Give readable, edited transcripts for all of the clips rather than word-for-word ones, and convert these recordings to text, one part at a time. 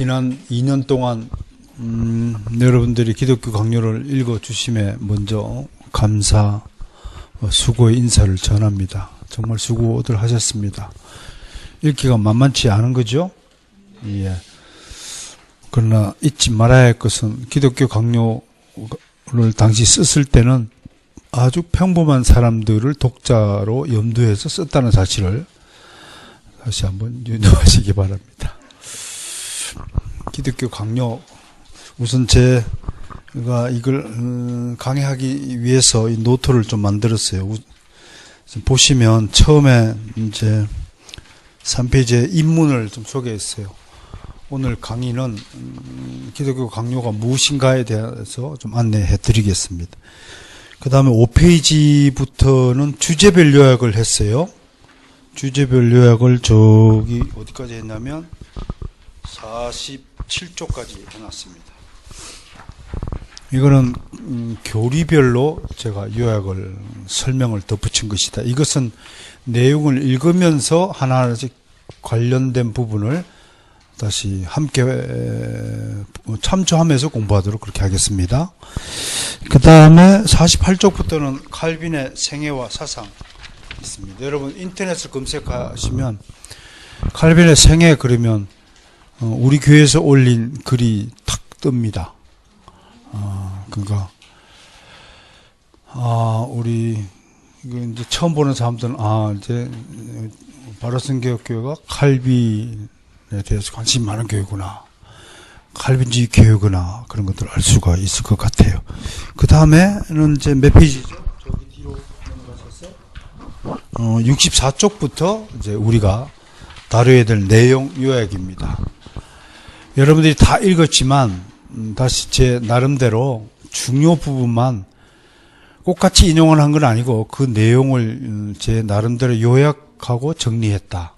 지난 2년 동안 여러분들이 기독교 강요를 읽어주심에 먼저 감사, 수고의 인사를 전합니다. 정말 수고들 하셨습니다. 읽기가 만만치 않은 거죠? 예. 그러나 잊지 말아야 할 것은 기독교 강요를 당시 썼을 때는 아주 평범한 사람들을 독자로 염두해서 썼다는 사실을 다시 한번 유념하시기 바랍니다. 기독교 강요, 우선 제가 이걸 강의하기 위해서 이 노트를 좀 만들었어요. 보시면 처음에 이제 3페이지에 입문을 좀 소개했어요. 오늘 강의는 기독교 강요가 무엇인가에 대해서 좀 안내해 드리겠습니다. 그 다음에 5페이지부터는 주제별 요약을 했어요. 주제별 요약을 저기 어디까지 했냐면 47쪽까지 해놨습니다. 이거는 교리별로 제가 요약을 설명을 덧붙인 것이다. 이것은 내용을 읽으면서 하나하나씩 관련된 부분을 다시 함께 참조하면서 공부하도록 그렇게 하겠습니다. 그 다음에 48쪽부터는 칼빈의 생애와 사상 있습니다. 여러분 인터넷을 검색하시면 칼빈의 생애 그러면 우리 교회에서 올린 글이 탁 뜹니다. 그러니까 우리 이제 처음 보는 사람들은 이제 바로선교회가 칼빈에 대해서 관심이 많은 교회구나, 칼빈주의 교회구나, 그런 것들을 알 수가 있을 것 같아요. 그 다음에는 이제 몇 페이지죠? 저기 뒤로 넘어가셔서 64쪽부터 이제 우리가 다뤄야 될 내용 요약입니다. 여러분들이 다 읽었지만 다시 제 나름대로 중요 부분만 똑같이 인용을 한 건 아니고 그 내용을 제 나름대로 요약하고 정리했다.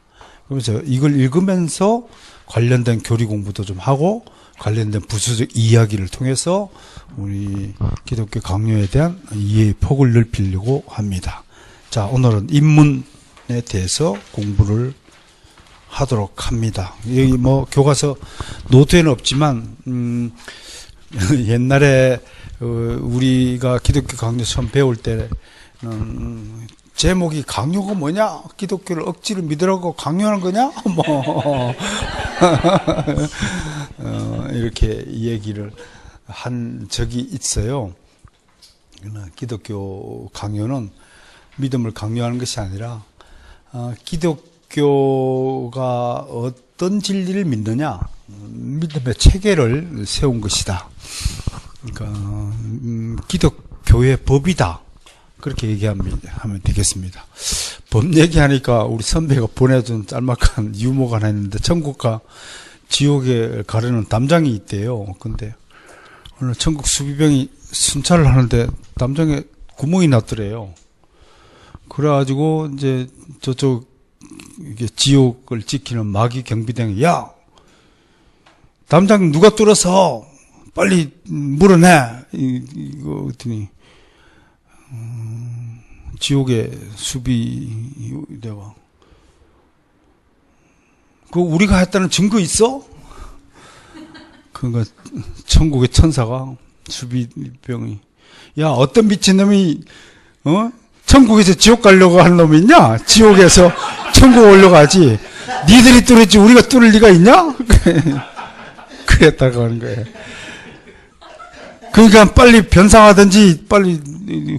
그래서 이걸 읽으면서 관련된 교리 공부도 좀 하고 관련된 부수적 이야기를 통해서 우리 기독교 강요에 대한 이해의 폭을 넓히려고 합니다. 자, 오늘은 입문에 대해서 공부를 하도록 합니다. 여기 뭐 교과서 노트에는 없지만 옛날에 우리가 기독교 강요 처음 배울 때는 제목이 강요가 뭐냐? 기독교를 억지로 믿으라고 강요하는 거냐? 뭐 이렇게 얘기를 한 적이 있어요. 기독교 강요는 믿음을 강요하는 것이 아니라 기독교가 어떤 진리를 믿느냐, 믿음의 체계를 세운 것이다. 그러니까 기독교의 법이다. 그렇게 얘기하면 되겠습니다. 법 얘기하니까 우리 선배가 보내준 짤막한 유머가 하나 있는데, 천국과 지옥에 가르는 담장이 있대요. 근데 오늘 천국 수비병이 순찰을 하는데 담장에 구멍이 났더래요. 그래가지고 이제 저쪽 이게 지옥을 지키는 마귀 경비대장이, 야, 담장 누가 뚫어서 빨리 물어내. 이거 그랬더니 지옥의 수비대가, 그거 우리가 했다는 증거 있어? 그러니까 천국의 천사가 수비병이, 야, 어떤 미친놈이 천국에서 지옥 가려고 하는 놈이 있냐? 지옥에서 천국 올려가지. 니들이 뚫었지 우리가 뚫을 리가 있냐? 그랬다고 하는 거예요. 그러니까 빨리 변상하든지 빨리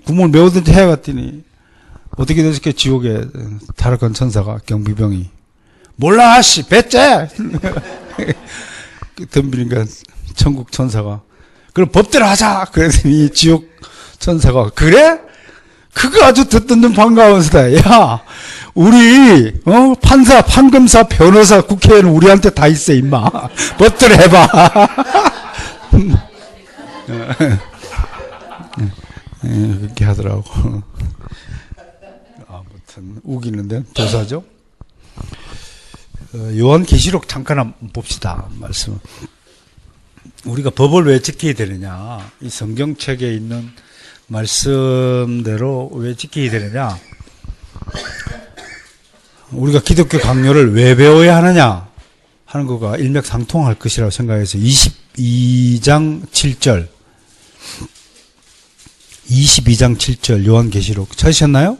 구멍을 메우든지 해갔더니 어떻게 됐을까? 지옥에 타락한 천사가 경비병이, 몰라 씨 배째. 덤비니까 천국 천사가, 그럼 법대로 하자. 그랬더니 지옥 천사가, 그래? 그거 아주 듣는 반가워서다. 야, 우리 판사, 판검사, 변호사, 국회의원 우리한테 다 있어 임마. 법대로 해봐. 그렇게 하더라고. 아무튼 우기는데 도사죠. 요한계시록 잠깐 한번 봅시다. 말씀. 우리가 법을 왜 지켜야 되느냐? 이 성경책에 있는 말씀대로 왜 지켜야 되느냐? 우리가 기독교 강요를 왜 배워야 하느냐 하는 거가 일맥상통할 것이라고 생각해서 22장 7절 22장 7절 요한계시록 찾으셨나요?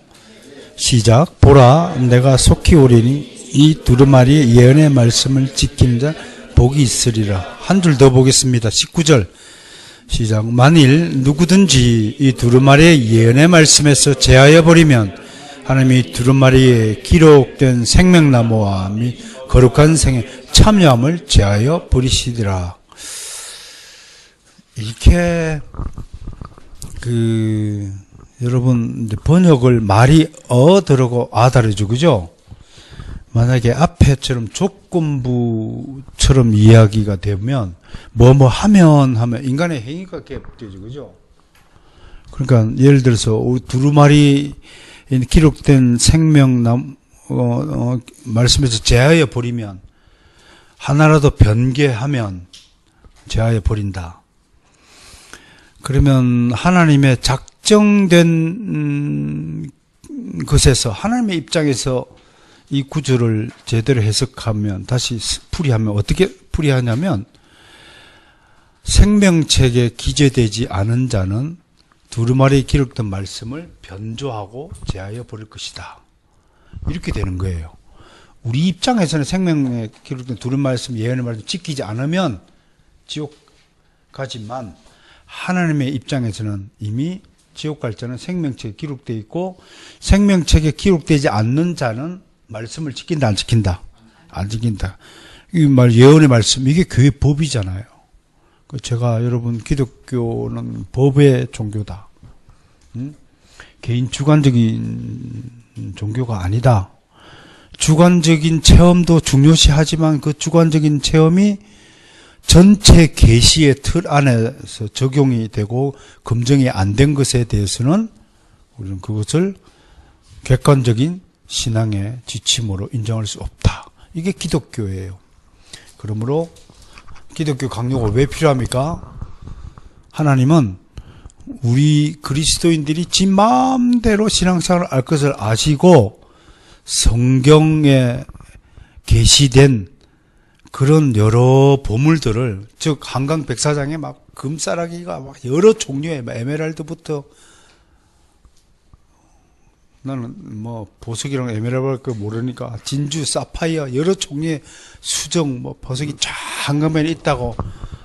시작. 보라 내가 속히 오리니 이 두루마리의 예언의 말씀을 지키는 자 복이 있으리라. 한 줄 더 보겠습니다. 19절 시작. 만일 누구든지 이 두루마리의 예언의 말씀에서 제하여 버리면 하나님이 두루마리에 기록된 생명나무와 및 거룩한 생에 참여함을 제하여 버리시리라. 이렇게 여러분 번역을 말이 들어고 다르죠, 그죠? 만약에 앞에처럼 조건부처럼 이야기가 되면 뭐뭐 하면 인간의 행위가 개입되죠, 그죠? 그러니까 예를 들어서 두루마리 기록된 생명나무 말씀에서 제하여 버리면 하나라도 변개하면 제하여 버린다. 그러면 하나님의 작정된 것에서 하나님의 입장에서 이 구절을 제대로 해석하면 다시 풀이하면 어떻게 풀이하냐면 생명책에 기재되지 않은 자는 두루마리에 기록된 말씀을 변조하고 제하여 버릴 것이다. 이렇게 되는 거예요. 우리 입장에서는 생명에 기록된 두루마리 말씀, 예언의 말씀 지키지 않으면 지옥 가지만 하나님의 입장에서는 이미 지옥 갈 자는 생명책에 기록되어 있고 생명책에 기록되지 않는 자는 말씀을 지킨다, 안 지킨다? 안 지킨다. 이 말 예언의 말씀, 이게 교회 법이잖아요. 제가 여러분 기독교는 법의 종교다. 개인 주관적인 종교가 아니다. 주관적인 체험도 중요시하지만 그 주관적인 체험이 전체 계시의 틀 안에서 적용이 되고 검증이 안 된 것에 대해서는 우리는 그것을 객관적인 신앙의 지침으로 인정할 수 없다. 이게 기독교예요. 그러므로 기독교 강요가 왜 필요합니까? 하나님은 우리 그리스도인들이 지 마음대로 신앙생활을 알 것을 아시고 성경에 계시된 그런 여러 보물들을, 즉 한강 백사장에 막 금싸라기가 막 여러 종류의 에메랄드부터, 나는 뭐 보석이랑 에메랄드 모르니까 진주, 사파이어 여러 종류의 수정 보석이 쫙 한강변에 있다고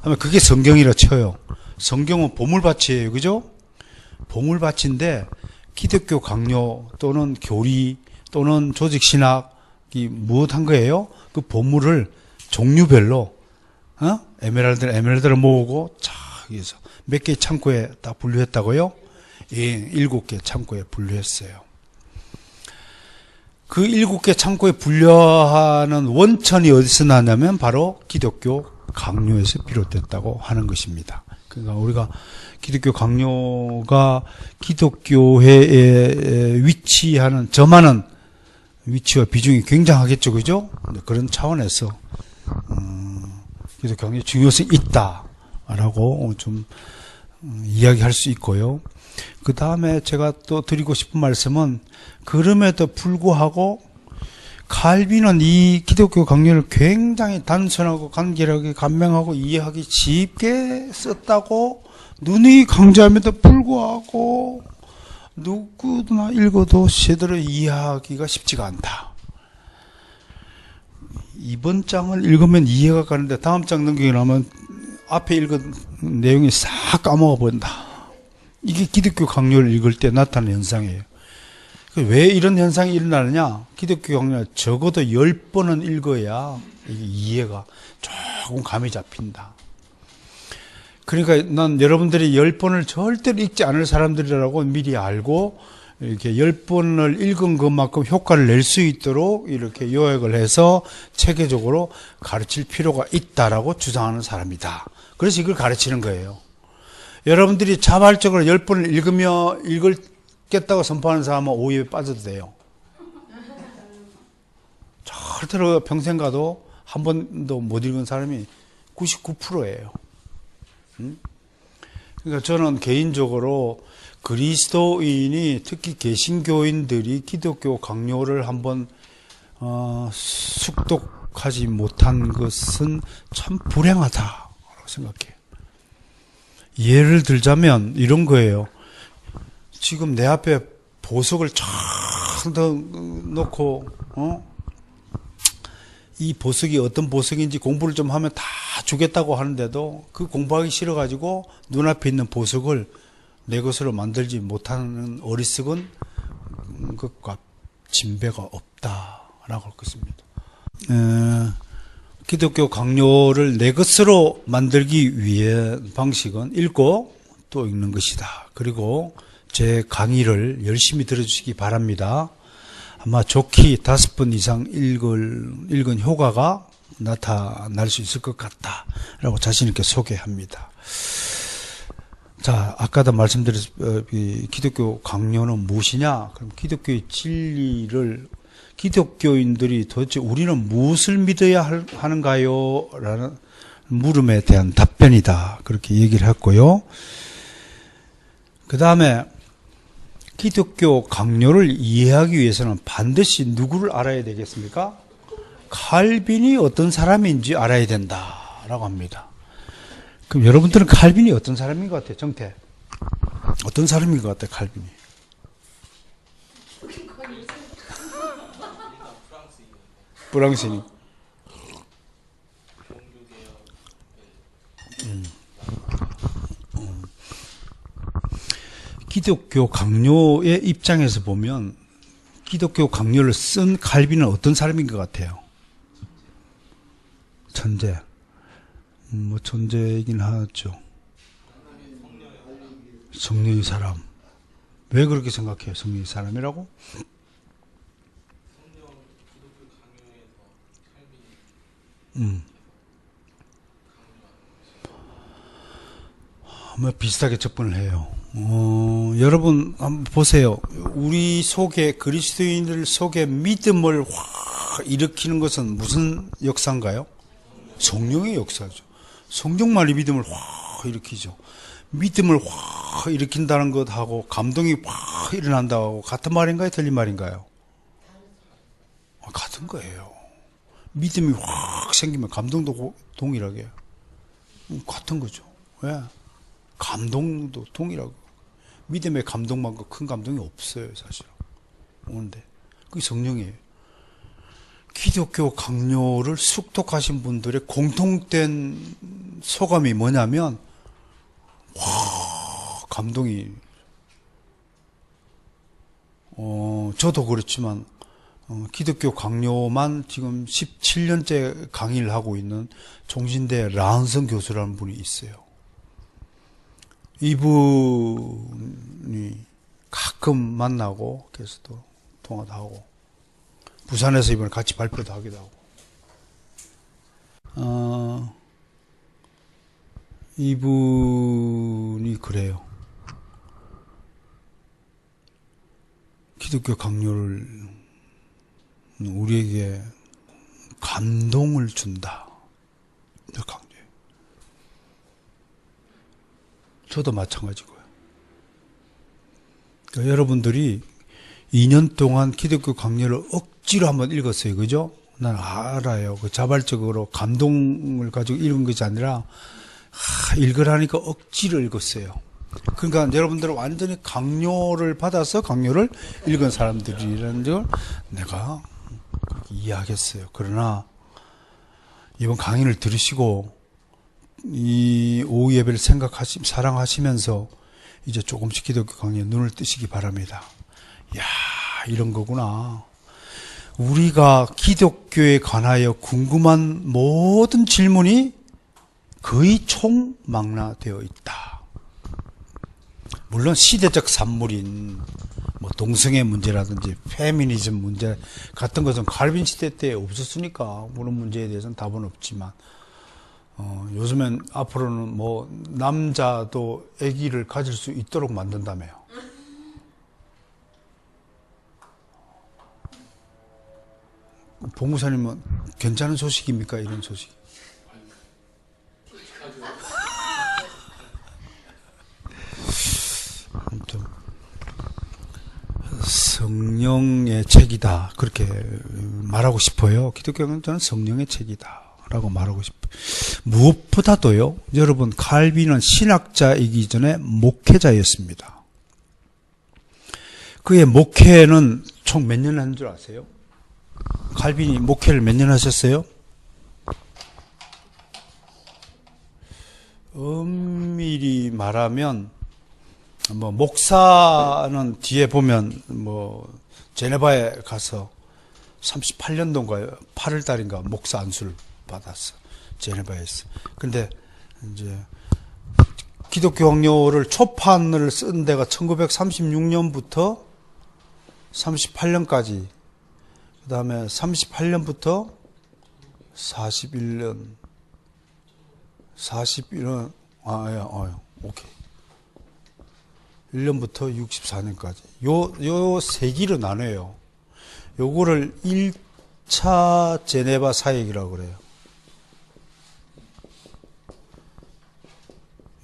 하면 그게 성경이라 쳐요. 성경은 보물밭이에요, 그죠? 보물밭인데 기독교 강요 또는 교리 또는 조직신학이 무엇한 거예요? 그 보물을 종류별로 에메랄드를 모으고 해서 몇 개의 창고에 다 분류했다고요? 예, 7개 창고에 분류했어요. 그 7개 창고에 분류하는 원천이 어디서 나냐면 바로 기독교 강요에서 비롯됐다고 하는 것입니다. 그러니까 우리가 기독교 강요가 기독교회에 위치하는 저만한 위치와 비중이 굉장하겠죠, 그죠? 그런 차원에서 기독교 강요의 중요성이 있다라고 좀 이야기할 수 있고요. 그 다음에 제가 또 드리고 싶은 말씀은 그럼에도 불구하고 칼빈은 이 기독교 강요를 굉장히 단순하고 간결하게 간명하고 이해하기 쉽게 썼다고 눈이 강조함에도 불구하고 누구나 읽어도 제대로 이해하기가 쉽지가 않다. 이번 장을 읽으면 이해가 가는데 다음 장 넘기고 나면 앞에 읽은 내용이 싹 까먹어 버린다. 이게 기독교 강요를 읽을 때 나타나는 현상이에요. 왜 이런 현상이 일어나느냐? 기독교 강요를 적어도 10번은 읽어야 이게 이해가 조금 감이 잡힌다. 그러니까 난 여러분들이 10번을 절대로 읽지 않을 사람들이라고 미리 알고 이렇게 10번을 읽은 것만큼 효과를 낼 수 있도록 이렇게 요약을 해서 체계적으로 가르칠 필요가 있다라고 주장하는 사람이다. 그래서 이걸 가르치는 거예요. 여러분들이 자발적으로 10번을 읽겠다고 선포하는 사람은 오해에 빠져도 돼요. 절대로 평생 가도 한 번도 못 읽은 사람이 99%예요. 그러니까 저는 개인적으로 그리스도인이 특히 개신교인들이 기독교 강요를 한번 숙독 습득하지 못한 것은 참 불행하다고 생각해요. 예를 들자면 이런 거예요. 지금 내 앞에 보석을 쫙 놓고 이 보석이 어떤 보석인지 공부를 좀 하면 다 주겠다고 하는데도 그 공부하기 싫어가지고 눈앞에 있는 보석을 내 것으로 만들지 못하는 어리석은 것과 진배가 없다라고 할 것입니다. 기독교 강요를 내 것으로 만들기 위해 방식은 읽고 또 읽는 것이다. 그리고 제 강의를 열심히 들어주시기 바랍니다. 아마 좋게 5번 이상 읽은 효과가 나타날 수 있을 것 같다라고 자신있게 소개합니다. 자, 아까도 말씀드렸 기독교 강요는 무엇이냐? 그럼 기독교의 진리를 기독교인들이 도대체 우리는 무엇을 믿어야 하는가요? 라는 물음에 대한 답변이다. 그렇게 얘기를 했고요. 그 다음에 기독교 강요를 이해하기 위해서는 반드시 누구를 알아야 되겠습니까? 칼빈이 어떤 사람인지 알아야 된다라고 합니다. 그럼 여러분들은 칼빈이 어떤 사람인 것 같아요? 정태. 어떤 사람인 것 같아요? 칼빈이. 프랑스인. 기독교 강요의 입장에서 보면 기독교 강요를 쓴 칼빈은 어떤 사람인 것 같아요? 천재. 뭐 천재이긴 하죠. 성령의 사람. 왜 그렇게 생각해요? 성령의 사람이라고? 뭐 비슷하게 접근을 해요. 여러분 한번 보세요. 우리 속에 그리스도인들 속에 믿음을 확 일으키는 것은 무슨 역사인가요? 성령의 역사죠. 성령만이 믿음을 확 일으키죠. 믿음을 확 일으킨다는 것하고 감동이 확 일어난다고 같은 말인가요? 틀린 말인가요? 같은 거예요. 믿음이 확 생기면 감동도 동일하게 해요. 같은 거죠. 왜? 감동도 동일하고. 믿음의 감동만큼 큰 감동이 없어요, 사실. 오는데. 그게 성령이에요. 기독교 강요를 숙독하신 분들의 공통된 소감이 뭐냐면, 와, 감동이, 저도 그렇지만, 기독교 강요만 지금 17년째 강의를 하고 있는 종신대 라은성 교수라는 분이 있어요. 이분이 가끔 만나고, 그래서 또 통화도 하고, 부산에서 이번에 같이 발표도 하기도 하고, 이분이 그래요. 기독교 강요를 우리에게 감동을 준다. 강조해요. 저도 마찬가지고요. 그러니까 여러분들이 2년 동안 기독교 강요를 억지로 한번 읽었어요. 그죠? 난 알아요. 그 자발적으로 감동을 가지고 읽은 것이 아니라 읽으라니까 억지로 읽었어요. 그러니까 여러분들은 완전히 강요를 받아서 강요를 읽은 사람들이라는 걸 내가 그렇게 이해하겠어요. 그러나 이번 강의를 들으시고 이 오후 예배를 사랑하시면서 이제 조금씩 기독교 강의에 눈을 뜨시기 바랍니다. 야, 이런 거구나. 우리가 기독교에 관하여 궁금한 모든 질문이 거의 총망라되어 있다. 물론 시대적 산물인 뭐 동성애 문제라든지 페미니즘 문제 같은 것은 칼빈 시대 때 없었으니까 그런 문제에 대해서는 답은 없지만 요즘엔 앞으로는 뭐 남자도 아기를 가질 수 있도록 만든다며요. 봉무사님은 괜찮은 소식입니까? 이런 소식. 아무튼 성령의 책이다. 그렇게 말하고 싶어요. 기독교는 저는 성령의 책이다. 라고 말하고 싶어요. 무엇보다도요, 여러분, 칼빈은 신학자이기 전에 목회자였습니다. 그의 목회는 총 몇 년 한 줄 아세요? 칼빈이 목회를 몇 년 하셨어요? 엄밀히 말하면, 목사는 뒤에 보면, 제네바에 가서 38년도인가요? 8월 달인가 목사 안수를 받았어. 제네바에서. 근데, 이제, 기독교 학료를 초판을 쓴 데가 1936년부터 38년까지, 그 다음에 38년부터 41년, 오케이. 1년부터 64년까지. 요 세 기로 나눠요. 요거를 1차 제네바 사역이라고 그래요.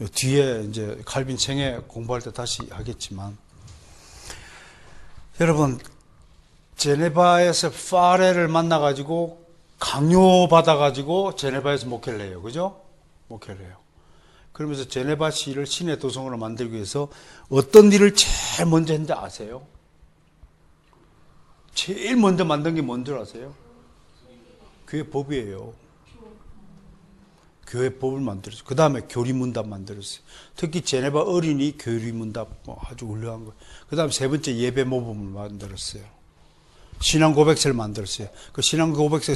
요 뒤에 이제 칼빈 생애 공부할 때 다시 하겠지만, 여러분, 제네바에서 파레를 만나가지고 강요받아가지고 제네바에서 목회를 해요. 그죠? 목회를 해요. 그러면서 제네바시를 신의 도성으로 만들기 위해서 어떤 일을 제일 먼저 했는지 아세요? 제일 먼저 만든 게 뭔 줄 아세요? 교회 법이에요. 교회 법을 만들었어요. 그 다음에 교리문답 만들었어요. 특히 제네바 어린이 교리문답 아주 훌륭한 거예요. 그 다음에 세 번째 예배 모범을 만들었어요. 신앙 고백서를 만들었어요. 그 신앙 고백서에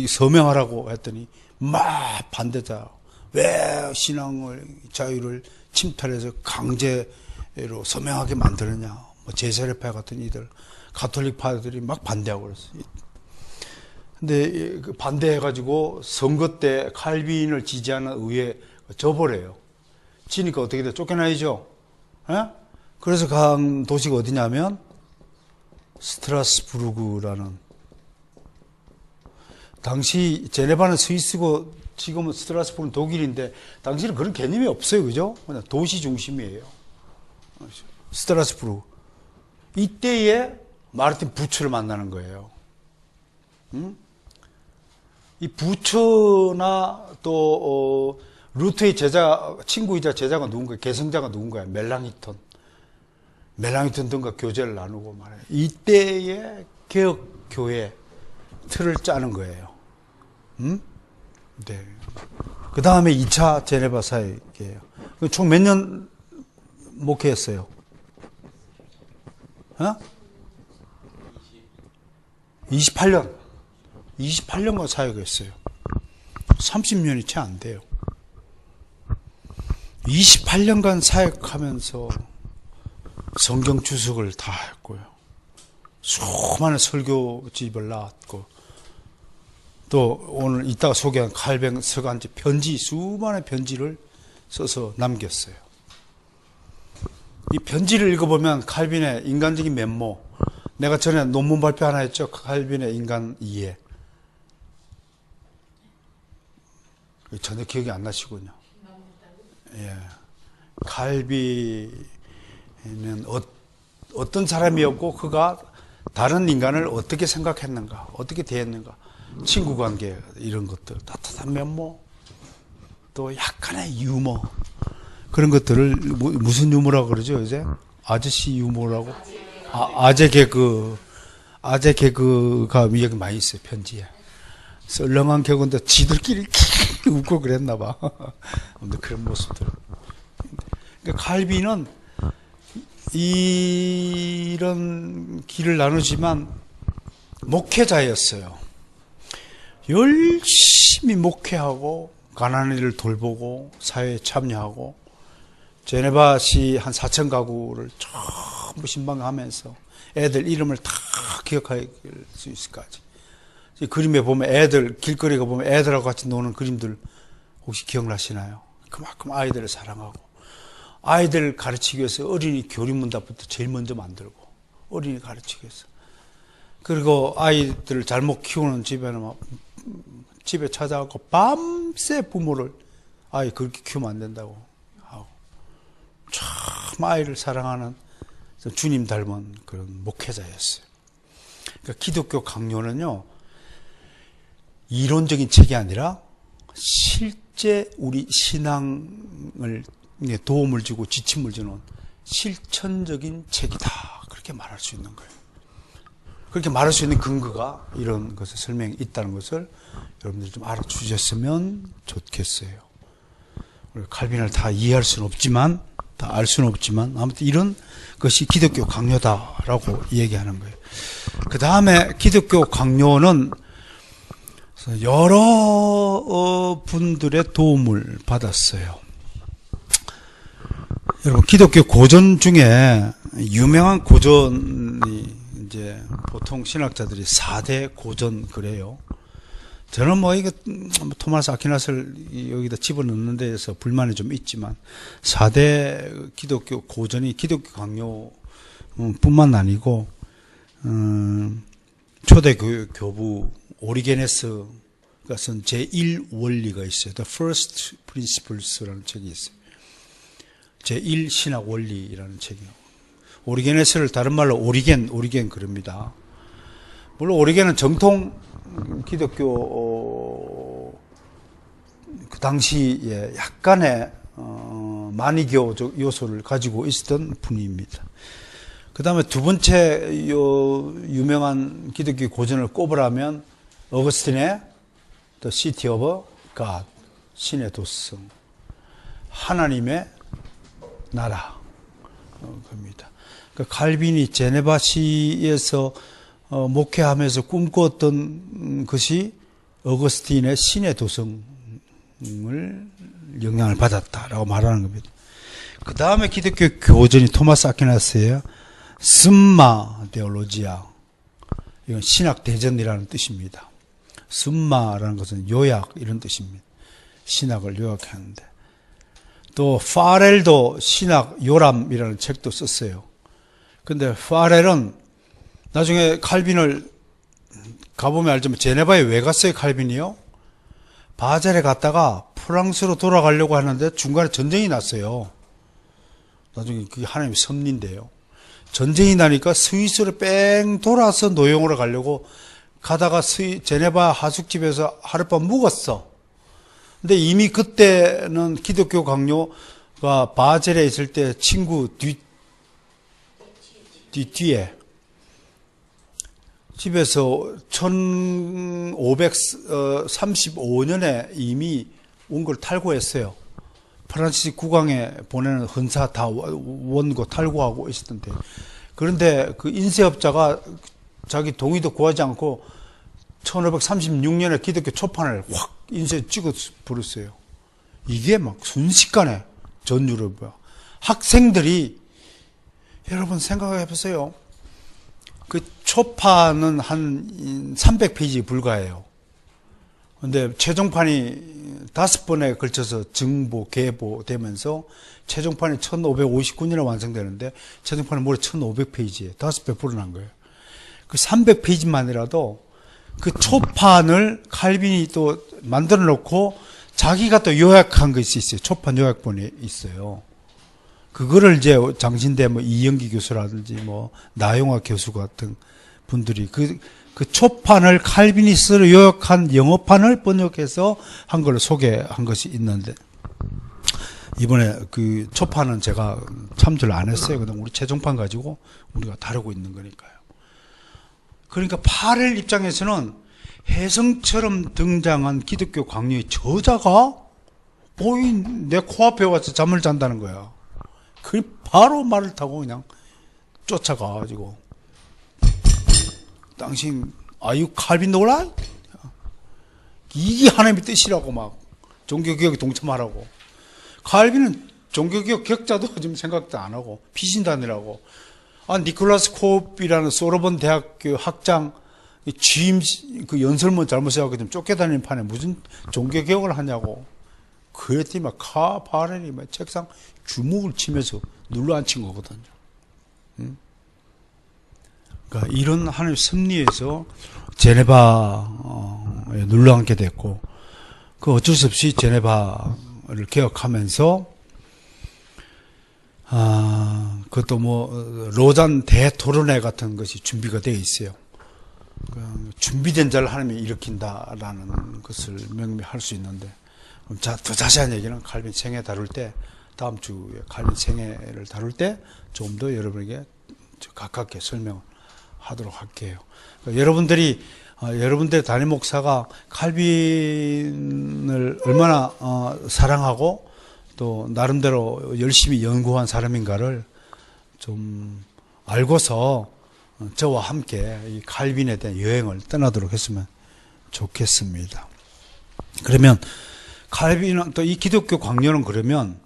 서명하라고 했더니 막 반대자. 왜 신앙을, 자유를 침탈해서 강제로 서명하게 만들었냐. 제세례파 같은 이들, 가톨릭파들이 막 반대하고 그랬어요. 근데 반대해가지고 선거 때 칼빈을 지지하는 의회에 져버려요. 지니까 어떻게 돼? 쫓겨나야죠. 에? 그래서 간 도시가 어디냐면 스트라스부르크라는, 당시 제네바는 스위스고 지금은 스트라스부르크는 독일인데 당시는 그런 개념이 없어요. 그죠? 그냥 도시 중심이에요. 스트라스부르크. 이때에 마르틴 부처를 만나는 거예요. 이 부처나 또 루터의 제자, 친구이자 제자가 누군가요? 개성자가 누군가요? 멜랑히톤 등과 교제를 나누고 말해요. 이때의 개혁교회 틀을 짜는 거예요. 네. 그 다음에 2차 제네바 사역이에요. 총 몇 년 목회했어요? 28년. 28년간 사역했어요. 30년이 채 안 돼요. 28년간 사역하면서 성경 주석을 다 했고요. 수많은 설교집을 나왔고, 또 오늘 이따가 소개한 칼뱅 서간지 편지, 수많은 편지를 써서 남겼어요. 이 편지를 읽어보면 칼빈의 인간적인 면모, 내가 전에 논문 발표 하나 했죠. 칼빈의 인간 이해. 전혀 기억이 안 나시군요. 예. 칼빈은 어떤 사람이었고 그가 다른 인간을 어떻게 생각했는가, 어떻게 대했는가, 친구 관계 이런 것들, 따뜻한 면모, 또 약간의 유머, 그런 것들을 무슨 유머라고 그러죠 이제? 아저씨 유머라고? 아재 개그가 여기 많이 있어요. 편지에. 썰렁한 개그인데 지들끼리 웃고 그랬나 봐. 그런 모습들. 그러니까 칼빈은 이런 길을 나누지만 목회자였어요. 열심히 목회하고 가난한 이를 돌보고 사회에 참여하고 제네바시 한 4천 가구를 전부 신방하면서 애들 이름을 다 기억할 수 있을까지. 그림에 보면 애들, 길거리에 보면 애들하고 같이 노는 그림들 혹시 기억나시나요? 그만큼 아이들을 사랑하고, 아이들 가르치기 위해서 어린이 교리문답부터 제일 먼저 만들고, 어린이 가르치기 위해서. 그리고 아이들을 잘못 키우는 집에는 막 집에 찾아가고 밤새 부모를 아이 그렇게 키우면 안 된다고 하고, 참 아이를 사랑하는 주님 닮은 그런 목회자였어요. 그러니까 기독교 강요는요, 이론적인 책이 아니라 실제 우리 신앙을 도움을 주고 지침을 주는 실천적인 책이다. 그렇게 말할 수 있는 거예요. 그렇게 말할 수 있는 근거가 이런 것을 설명이 있다는 것을 여러분들이 좀 알아주셨으면 좋겠어요. 우리 칼빈을 다 이해할 수는 없지만, 다 알 수는 없지만, 아무튼 이런 것이 기독교 강요다라고 얘기하는 거예요. 그 다음에 기독교 강요는 여러 분들의 도움을 받았어요. 여러분, 기독교 고전 중에 유명한 고전이 이제 보통 신학자들이 4대 고전 그래요. 저는 뭐 이거 토마스 아퀴나스를 여기다 집어넣는 데에서 불만이 좀 있지만 4대 기독교 고전이 기독교 강요 뿐만 아니고 초대 교부 오리게네스가 쓴 제1원리가 있어요. The First Principles라는 책이 있어요. 제1신학 원리라는 책이요. 오리게네스를 다른 말로 오리겐 그럽니다. 물론 오리겐은 정통 기독교 그 당시에 약간의 만이교적 요소를 가지고 있었던 분입니다. 그 다음에 두 번째 유명한 기독교 고전을 꼽으라면 어거스틴의 The City of God, 신의 도성, 하나님의 나라 겁니다. 그러니까 칼빈이 제네바시에서 목회하면서 꿈꾸었던 것이 어거스틴의 신의 도성을 영향을 받았다라고 말하는 겁니다. 그 다음에 기독교 교전이 토마스 아퀴나스예요. 스마 데올로지아. 이건 신학 대전이라는 뜻입니다. 스마라는 것은 요약 이런 뜻입니다. 신학을 요약하는데. 또 파렐도 신학 요람이라는 책도 썼어요. 근데 파렐은 나중에 칼빈을 가보면 알지만 제네바에 왜 갔어요, 칼빈이요? 바젤에 갔다가 프랑스로 돌아가려고 하는데 중간에 전쟁이 났어요. 나중에 그게 하나님의 섭리인데요. 전쟁이 나니까 스위스로 뺑 돌아서 노용으로 가려고 가다가 제네바 하숙집에서 하룻밤 묵었어. 근데 이미 그때는 기독교 강요가 바젤에 있을 때 친구 뒤에 집에서 1535년에 이미 온 걸 탈고했어요. 프란시스 국왕에 보내는 헌사 다 원고 탈고하고 있었던데. 그런데 그 인쇄업자가 자기 동의도 구하지 않고 1536년에 기독교 초판을 확 인쇄 찍어 버렸어요. 이게 막 순식간에 전 유럽이야. 학생들이 여러분 생각해 보세요. 그 초판은 한 300페이지 불과해요. 근데 최종판이 5번에 걸쳐서 증보, 개보되면서 최종판이 1559년에 완성되는데 최종판은 무려 1500페이지에 5배 불어난 거예요. 그 300페이지만이라도 그 초판을 칼빈이 또 만들어 놓고 자기가 또 요약한 것이 있어요. 초판 요약본이 있어요. 그거를 이제 장신대 뭐 이영기 교수라든지 뭐 나용화 교수 같은 분들이 그 초판을 칼비니스로 요약한 영어판을 번역해서 한 걸 소개한 것이 있는데 이번에 그 초판은 제가 참조를 안 했어요. 그냥 우리 최종판 가지고 우리가 다루고 있는 거니까요. 그러니까 파렐 입장에서는 혜성처럼 등장한 기독교 강요의 저자가 보인 내 코앞에 와서 잠을 잔다는 거야. 그 바로 말을 타고 그냥 쫓아가가지고 당신 아유 칼빈 놀라? 이게 하나님의 뜻이라고 막 종교개혁에 동참하라고. 칼빈은 종교개혁 격자도 지금 생각도 안 하고 피신단이라고. 니콜라스 콥이라는 소르본 대학교 학장 취임 그 연설문 잘못 써갖고 좀 쫓겨다니는 판에 무슨 종교개혁을 하냐고. 그랬더니 막 파렐이 막 책상 주먹을 치면서 눌러앉힌 거거든요. 그러니까 이런 하나님의 섭리에서 제네바에 눌러앉게 됐고, 그 어쩔 수 없이 제네바를 개혁하면서 그것도 로잔 대토론회 같은 것이 준비가 되어 있어요. 준비된 자를 하나님이 일으킨다라는 것을 명미할 수 있는데, 더 자세한 얘기는 칼빈 생애 다룰 때, 다음 주에 칼빈 생애를 다룰 때 좀 더 여러분에게 가깝게 설명을 하도록 할게요. 여러분들의 담임 목사가 칼빈을 얼마나 사랑하고 또 나름대로 열심히 연구한 사람인가를 좀 알고서 저와 함께 이 칼빈에 대한 여행을 떠나도록 했으면 좋겠습니다. 그러면 칼빈은 또 이 기독교 강요는 그러면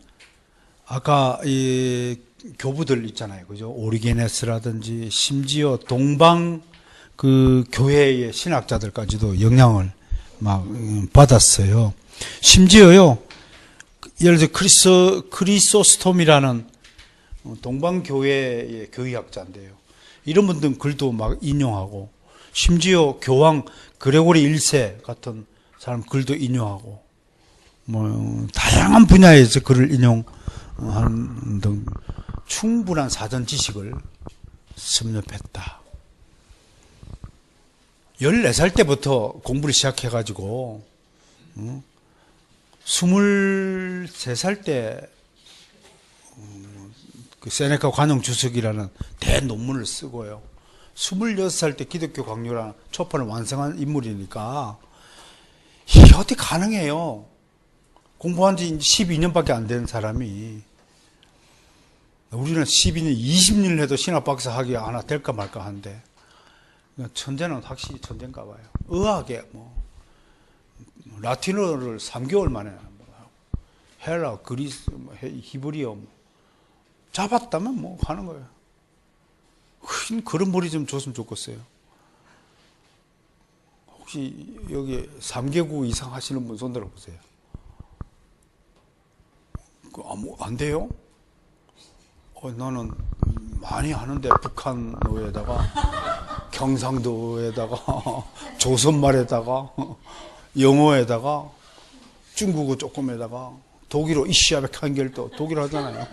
아까 이 교부들 있잖아요, 그죠? 오리게네스라든지 심지어 동방 그 교회의 신학자들까지도 영향을 막 받았어요. 심지어요, 예를 들어 크리소스톰이라는 동방 교회의 교의학자인데요. 이런 분들 글도 막 인용하고, 심지어 교황 그레고리 1세 같은 사람 글도 인용하고, 다양한 분야에서 글을 인용하는 등 충분한 사전 지식을 섭렵했다. 14살 때부터 공부를 시작해가지고, 23살 때, 그 세네카 관용 주석이라는 대논문을 쓰고요. 26살 때 기독교 강요라는 초판을 완성한 인물이니까, 이게 어떻게 가능해요? 공부한 지 12년밖에 안 된 사람이. 우리는 12년, 20년을 해도 신학박사 학위 하나 될까 말까 하는데, 천재는 확실히 천재인가 봐요. 의학에 라틴어를 3개월 만에 하고, 헬라, 그리스, 히브리어 잡았다면 하는 거예요. 큰 그런 머리 좀 줬으면 좋겠어요. 혹시 여기 3개국 이상 하시는 분 손 들어보세요. 안 돼요? 나는 많이 하는데, 북한어에다가 경상도에다가 조선말에다가 영어에다가 중국어 조금에다가 독일어 이시아백 한결도 독일어 하잖아요.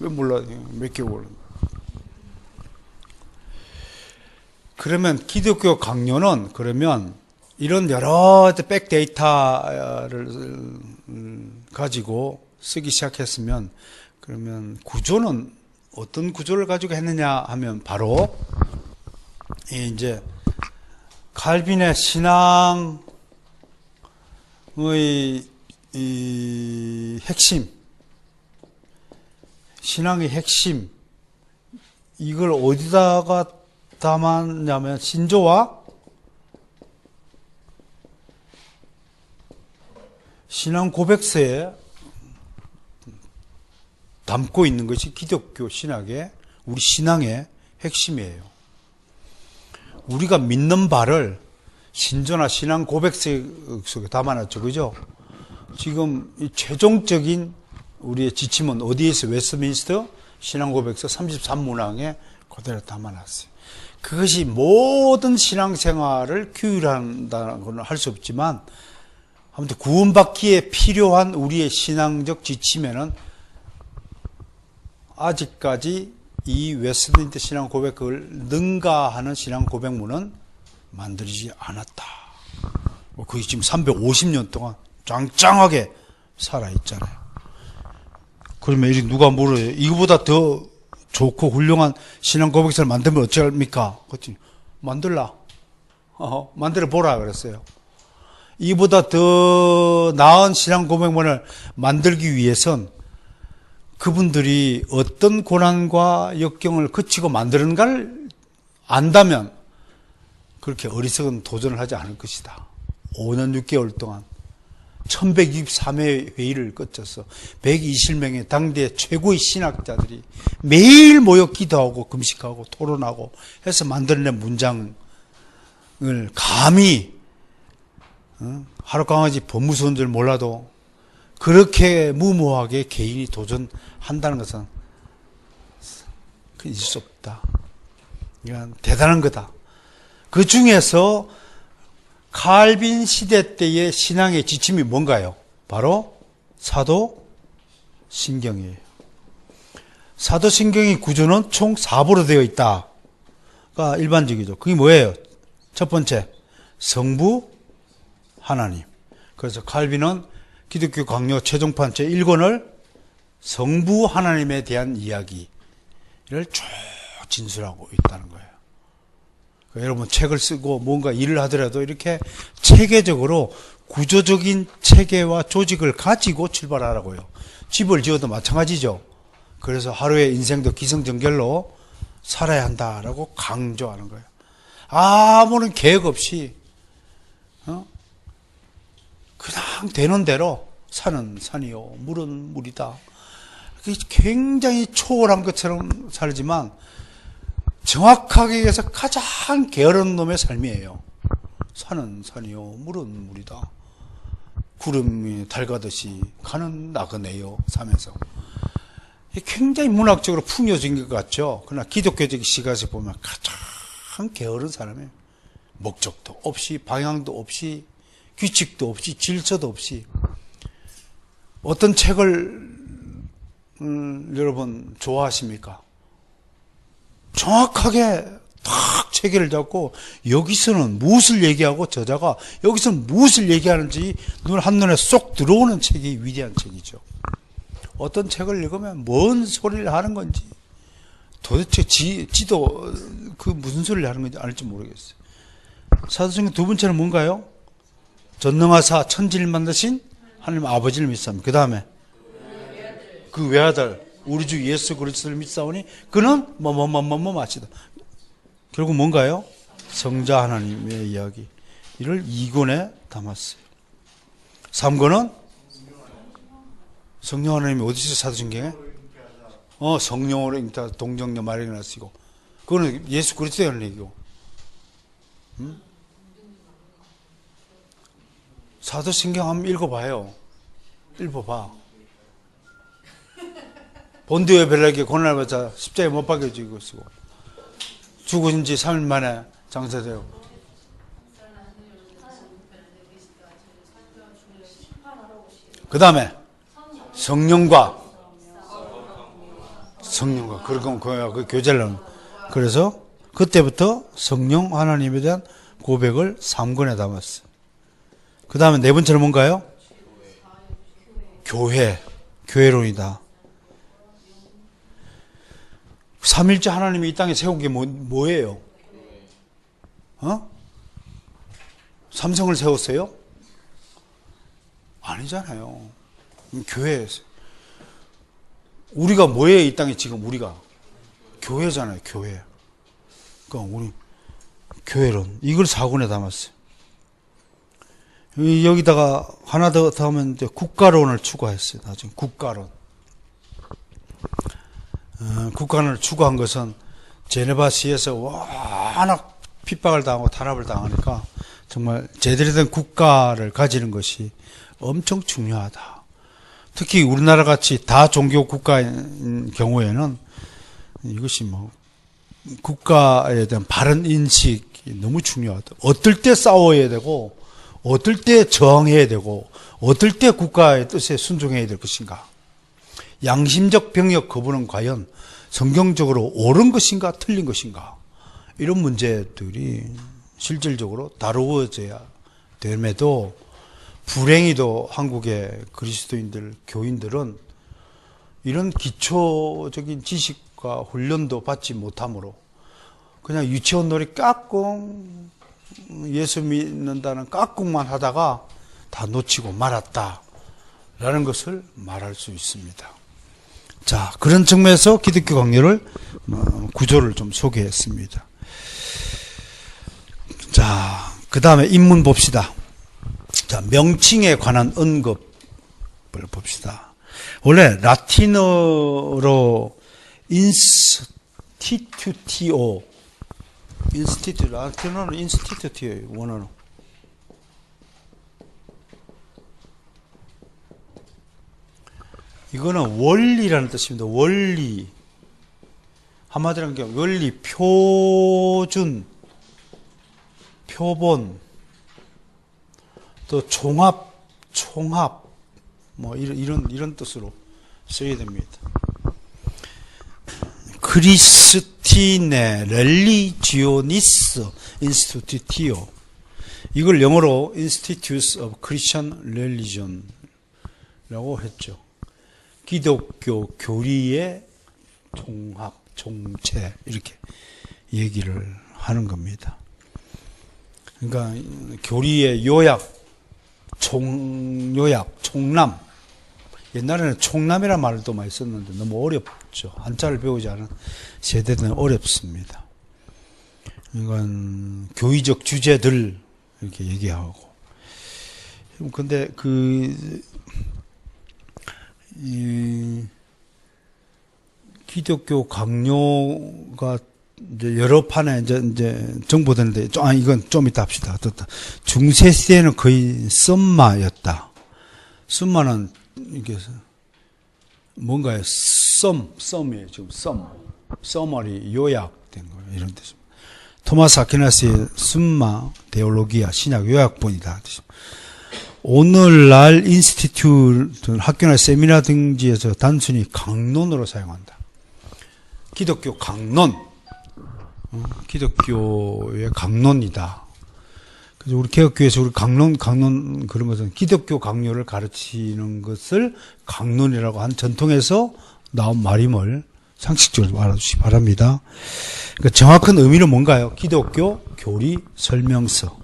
왜 몰라요? 몇 개월. 그러면 기독교 강요는 그러면 이런 여러 백데이터를 가지고 쓰기 시작했으면, 그러면 구조는 어떤 구조를 가지고 했느냐 하면 바로 이제 칼빈의 신앙의 이 핵심, 신앙의 핵심, 이걸 어디다가 담았냐면 신조와 신앙 고백서에 담고 있는 것이 기독교 신학의, 우리 신앙의 핵심이에요. 우리가 믿는 바를 신조나 신앙 고백서 속에 담아놨죠, 그죠? 지금 이 최종적인 우리의 지침은 어디에 있어요? 웨스트민스터 신앙 고백서 33문항에 그대로 담아놨어요. 그것이 모든 신앙생활을 규율한다는 건 할 수 없지만, 아무튼 구원받기에 필요한 우리의 신앙적 지침에는 아직까지 이 웨스트민스터 신앙 고백을 능가하는 신앙 고백문은 만들지 않았다. 그게 지금 350년 동안 짱짱하게 살아있잖아요. 그러면 이렇게 누가 물어요? 이거보다 더 좋고 훌륭한 신앙 고백서를 만들면 어찌합니까? 그랬더니 만들라. 만들어 보라 그랬어요. 이보다 더 나은 신앙 고백문을 만들기 위해선 그분들이 어떤 고난과 역경을 거치고 만드는가를 안다면 그렇게 어리석은 도전을 하지 않을 것이다. 5년 6개월 동안 1123회 회의를 거쳐서 120명의 당대 최고의 신학자들이 매일 모여 기도하고 금식하고 토론하고 해서 만들어낸 문장을 감히 하룻강아지 법무서인 줄 몰라도 그렇게 무모하게 개인이 도전한다는 것은 있을 수 없다. 이건 대단한 거다. 그 중에서 칼빈 시대 때의 신앙의 지침이 뭔가요? 바로 사도 신경이에요. 사도신경의 구조는 총 4부로 되어 있다가 일반적이죠. 그게 뭐예요? 첫 번째, 성부 하나님. 그래서 칼빈은 기독교 강요 최종판 제1권을 성부 하나님에 대한 이야기를 쭉 진술하고 있다는 거예요. 그러니까 여러분 책을 쓰고 뭔가 일을 하더라도 이렇게 체계적으로 구조적인 체계와 조직을 가지고 출발하라고요. 집을 지어도 마찬가지죠. 그래서 하루의 인생도 기승전결로 살아야 한다라고 강조하는 거예요. 아무런 계획 없이 그냥 되는 대로 산은 산이요, 물은 물이다. 굉장히 초월한 것처럼 살지만 정확하게 얘기해서 가장 게으른 놈의 삶이에요. 산은 산이요, 물은 물이다. 구름이 달가듯이 가는 나그네요, 사면서. 굉장히 문학적으로 풍요적인 것 같죠. 그러나 기독교적 시각에서 보면 가장 게으른 사람이에요. 목적도 없이, 방향도 없이, 규칙도 없이, 질서도 없이. 어떤 책을 여러분 좋아하십니까? 정확하게 딱 체계를 잡고 여기서는 무엇을 얘기하고 저자가 여기서는 무엇을 얘기하는지 한눈에 쏙 들어오는 책이 위대한 책이죠. 어떤 책을 읽으면 뭔 소리를 하는 건지 도대체 지도 그 무슨 소리를 하는 건지 알지 모르겠어요. 사도신경 두 번째는 뭔가요? 전능하사 천지를 만드신 하나님 아버지를 믿사옵니다. 그 다음에 그 외아들 우리 주 예수 그리스도를 믿사오니 그는 마시다. 결국 뭔가요? 성자 하나님의 이야기. 이를 2권에 담았어요. 3권은 성령 하나님이 어디 있어요? 사도신경에? 성령으로 잉타 동정녀 마리아를 낳으시고. 그거는 예수 그리스도에 하는 얘기고. 사도신경 한번 읽어봐요. 읽어봐. 본디오 벨라에게 고난을 받아 십자가에 못 박혀지고 쓰고 죽은 지 3일 만에 장사되고 그 다음에 성령과 그런 그 교제를 하는. 그래서 그때부터 성령 하나님에 대한 고백을 3권에 담았어요. 그 다음에 네 번째는 뭔가요? 교회론이다. 삼일째 하나님이 이 땅에 세운 게 뭐예요? 삼성을 세웠어요? 아니잖아요. 교회에서. 우리가 뭐예요? 이 땅에 지금 우리가 교회잖아요. 교회. 그러니까 우리 교회론 이걸 4권에 담았어요. 여기다가 하나 더 하면 이제 국가론을 추가했어요. 나중에 국가론. 국가론을 추구한 것은 제네바시에서 워낙 핍박을 당하고 탄압을 당하니까 정말 제대로 된 국가를 가지는 것이 엄청 중요하다. 특히 우리나라 같이 다 종교 국가인 경우에는 이것이 국가에 대한 바른 인식이 너무 중요하다. 어떨 때 싸워야 되고 어떨 때 저항해야 되고 어떨 때 국가의 뜻에 순종해야 될 것인가. 양심적 병역 거부는 과연 성경적으로 옳은 것인가 틀린 것인가. 이런 문제들이 실질적으로 다루어져야 됨에도 불행히도 한국의 그리스도인들, 교인들은 이런 기초적인 지식과 훈련도 받지 못하므로 그냥 유치원 놀이 깍꿍 예수 믿는다는 깍꿍만 하다가 다 놓치고 말았다라는 것을 말할 수 있습니다. 자, 그런 측면에서 기독교 강요를 구조를 좀 소개했습니다. 자, 그 다음에 인문 봅시다. 자, 명칭에 관한 언급을 봅시다. 원래 라틴어로 인스티튜티오, 라틴어는 인스티튜티오예요. 원어는. 이거는 원리라는 뜻입니다. 원리. 한마디로 하면 원리, 표준, 표본, 또 총합, 이런 뜻으로 써야 됩니다. 크리스티네 렐리지오니스 인스티튜티오, 이걸 영어로 Institutes of Christian Religion라고 했죠. 기독교 교리의 종합, 종체, 이렇게 얘기를 하는 겁니다. 그러니까 교리의 요약, 총요약, 총남. 옛날에는 총남이라는 말을 또 많이 썼는데 너무 어렵죠. 한자를 배우지 않은 세대들은 어렵습니다. 이건 교의적 주제들 이렇게 얘기하고. 근데 기독교 강요가 이제 여러 판에 이제 정보되는데, 이건 좀 이따 합시다. 중세 시대에는 거의 썸마였다. 썸마는 이게 뭔가요? 썸이에요. 지금 써머리 요약된 거예요. 이런 뜻입니다. 토마스 아퀴나스의 숨마 데올로기아 신약 요약본이다. 오늘날 인스티튜트 학교나 세미나 등지에서 단순히 강론으로 사용한다. 기독교 강론, 기독교의 강론이다. 그래서 우리 개혁교회에서 우리 강론 그런 것은 기독교 강요를 가르치는 것을 강론이라고 한 전통에서 나온 말임을 상식적으로 알아주시기 바랍니다. 그러니까 정확한 의미는 뭔가요? 기독교 교리 설명서,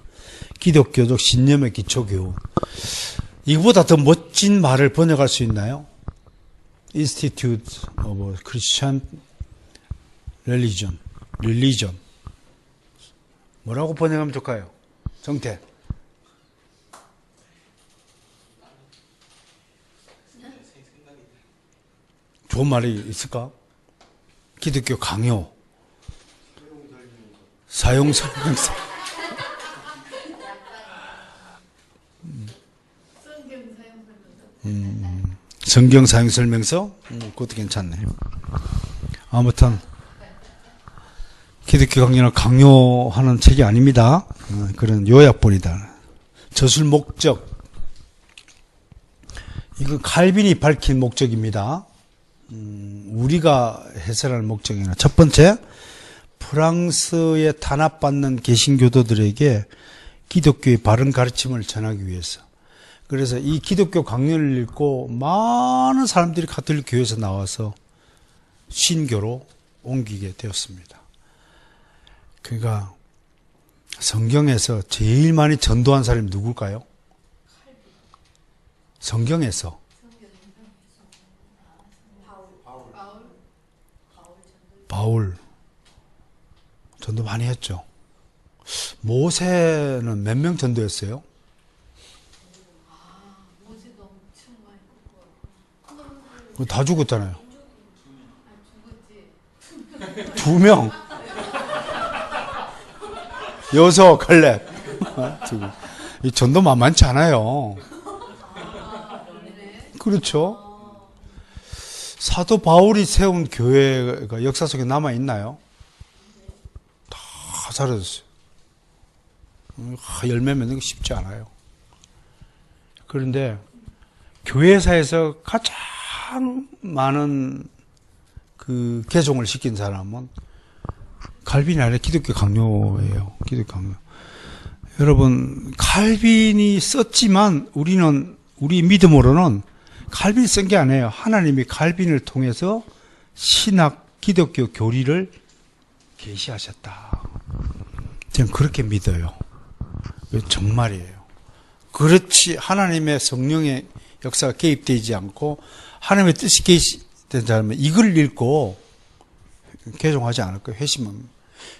기독교적 신념의 기초교훈. 이거보다 더 멋진 말을 번역할 수 있나요? Institute of Christian Religion. 뭐라고 번역하면 좋을까요? 정태. 좋은 말이 있을까? 기독교 강요. 사용 설명서. 성경 사용 설명서? 그것도 괜찮네요. 아무튼 기독교 강요는 강요하는 책이 아닙니다. 그런 요약본이다. 저술 목적. 이건 칼빈이 밝힌 목적입니다. 우리가 해설하는 목적이 아니라, 첫 번째, 프랑스에 탄압받는 개신교도들에게 기독교의 바른 가르침을 전하기 위해서. 그래서 이 기독교 강요를 읽고 많은 사람들이 가톨릭 교회에서 나와서 신교로 옮기게 되었습니다. 그러니까 성경에서 제일 많이 전도한 사람이 누굴까요? 성경에서. 바울. 전도 많이 했죠. 모세는 몇 명 전도했어요? 다 죽었잖아요. 2명. 여서 칼렙. 이 전도 만만치 않아요. 그렇죠. 사도 바울이 세운 교회가 역사 속에 남아 있나요? 다 사라졌어요. 열매 맺는 게 쉽지 않아요. 그런데 교회사에서 가장 많은 그 개종을 시킨 사람은 칼빈이 아니라 기독교 강요예요. 기독교 강요. 여러분, 칼빈이 썼지만 우리 믿음으로는 칼빈이 쓴 게 아니에요. 하나님이 칼빈을 통해서 신학, 기독교 교리를 계시하셨다. 저는 그렇게 믿어요. 정말이에요. 그렇지, 하나님의 성령의 역사가 개입되지 않고 하나님의 뜻이 개입된 사람은 이걸 읽고 개종하지 않을 거예요.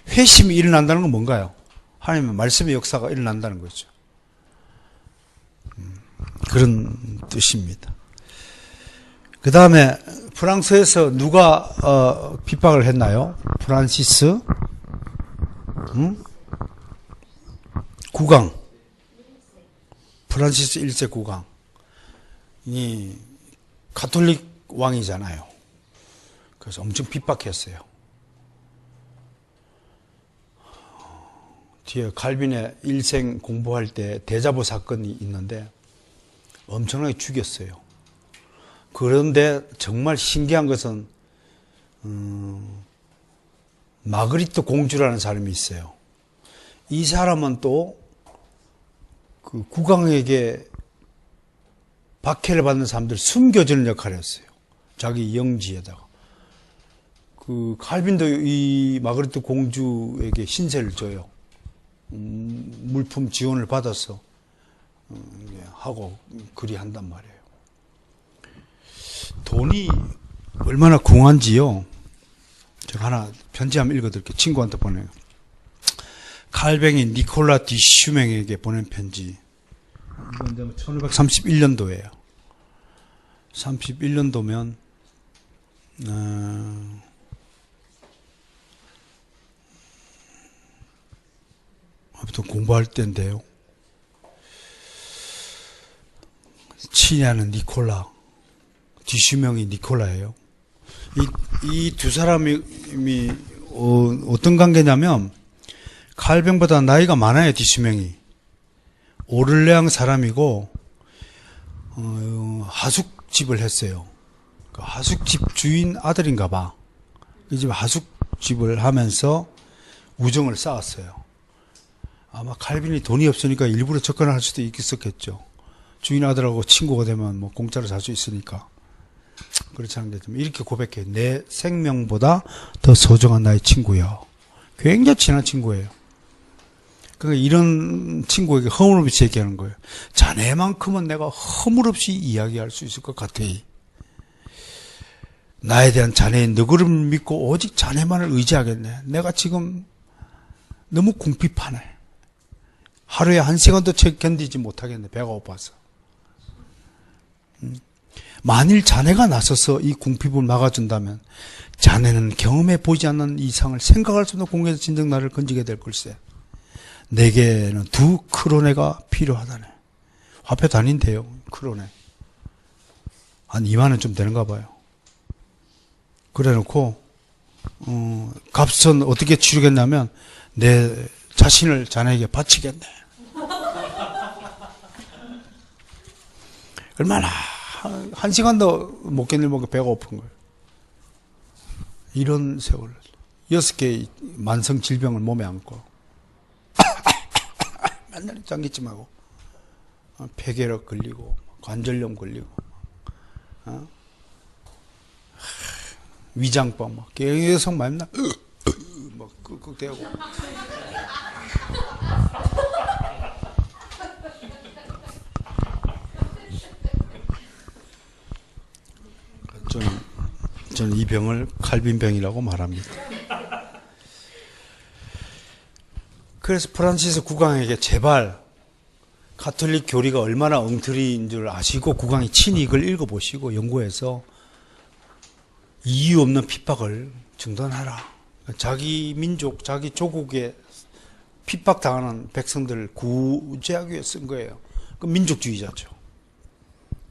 회심이 일어난다는 건 뭔가요? 하나님의 말씀의 역사가 일어난다는 거죠. 그런 뜻입니다. 그 다음에 프랑스에서 누가 핍박을 했나요? 프란시스 국왕, 프란시스 1세 국왕이 가톨릭 왕이잖아요. 그래서 엄청 핍박했어요. 뒤에 칼빈의 일생 공부할 때 대자보 사건이 있는데 엄청나게 죽였어요. 그런데 정말 신기한 것은 마그리트 공주라는 사람이 있어요. 이 사람은 또 그 국왕에게 박해를 받는 사람들 숨겨주는 역할을 했어요. 자기 영지에다가. 그 칼빈도 이 마그리트 공주에게 신세를 져요. 물품 지원을 받아서 하고 그리 한단 말이에요. 돈이 얼마나 궁한지요. 제가 하나 편지 한번 읽어드릴게요. 친구한테 보내요. 칼뱅이 니콜라 디슈맹에게 보낸 편지. 이건 1531년도예요. 31년도면 아무튼 공부할 때인데요. 친애하는 니콜라, 디슈명이 니콜라예요. 이 두 사람이 어떤 관계냐면 칼뱅보다 나이가 많아요. 디슈명이 오를레앙 사람이고 하숙집을 했어요. 그 하숙집 주인 아들인가 봐. 이 집 하숙집을 하면서 우정을 쌓았어요. 아마 칼빈이 돈이 없으니까 일부러 접근을 할 수도 있었겠죠. 주인 아들하고 친구가 되면 뭐 공짜로 살 수 있으니까. 그렇지 않은 게 좀 이렇게 고백해. 내 생명보다 더 소중한 나의 친구요. 굉장히 친한 친구예요. 그러니까 이런 친구에게 허물없이 얘기하는 거예요. 자네만큼은 내가 허물없이 이야기할 수 있을 것 같아. 나에 대한 자네의 너그름을 믿고 오직 자네만을 의지하겠네. 내가 지금 너무 궁핍하네. 하루에 1시간도 채 견디지 못하겠네. 배가 고파서. 만일 자네가 나서서 이 궁핍을 막아준다면 자네는 경험해 보지 않는 이상을 생각할 수 없는 공에서 진정 나를 건지게 될 걸세. 내게는 2크로네가 필요하다네. 화폐 단위인데요. 크로네. 한 2만 원 좀 되는가 봐요. 그래 놓고 값은 어떻게 치르겠냐면 내 자신을 자네에게 바치겠네. 얼마나 1시간도 못 견딜 배가 고픈 거예요. 이런 세월 6개의 만성 질병을 몸에 안고 맨날 짱기찜하고 폐결핵 걸리고 관절염 걸리고 위장병 막 계속 맨날 막 끄끄대고 저는 이 병을 칼빈병이라고 말합니다. 그래서 프란시스 국왕에게 제발 가톨릭 교리가 얼마나 엉터리인 줄 아시고 국왕이 친히 이걸 읽어보시고 연구해서 이유 없는 핍박을 중단하라. 자기 민족, 자기 조국에 핍박당하는 백성들을 구제하기 위해 쓴 거예요. 그 민족주의자죠.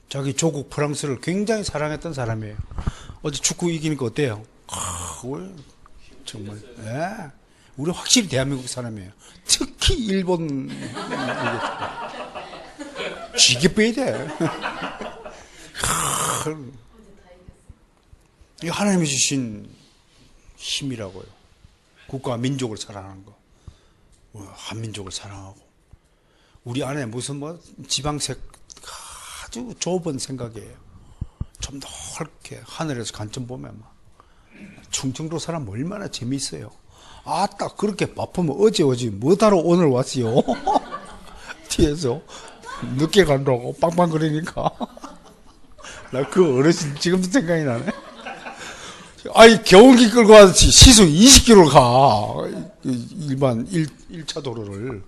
자기 조국 프랑스를 굉장히 사랑했던 사람이에요. 어제 축구 이기니까 어때요? 정말. 예. 우리 확실히 대한민국 사람이에요. 특히 일본 쥐게 빼야 돼. 이거 하나님이 주신 힘이라고요. 국가와 민족을 사랑하는 거. 한민족을 사랑하고. 우리 안에 무슨 지방색 아주 좁은 생각이에요. 좀 넓게 하늘에서 관점 보면 막 충청도 사람 얼마나 재미있어요. 아따 그렇게 바쁘면 어제 오지 뭐하러 오늘 왔어요. 뒤에서 늦게 간다고 빵빵거리니까. 나 그 어르신 지금도 생각이 나네. 아니 경운기 끌고 와서 시속 20km 가. 일반 1차 도로를.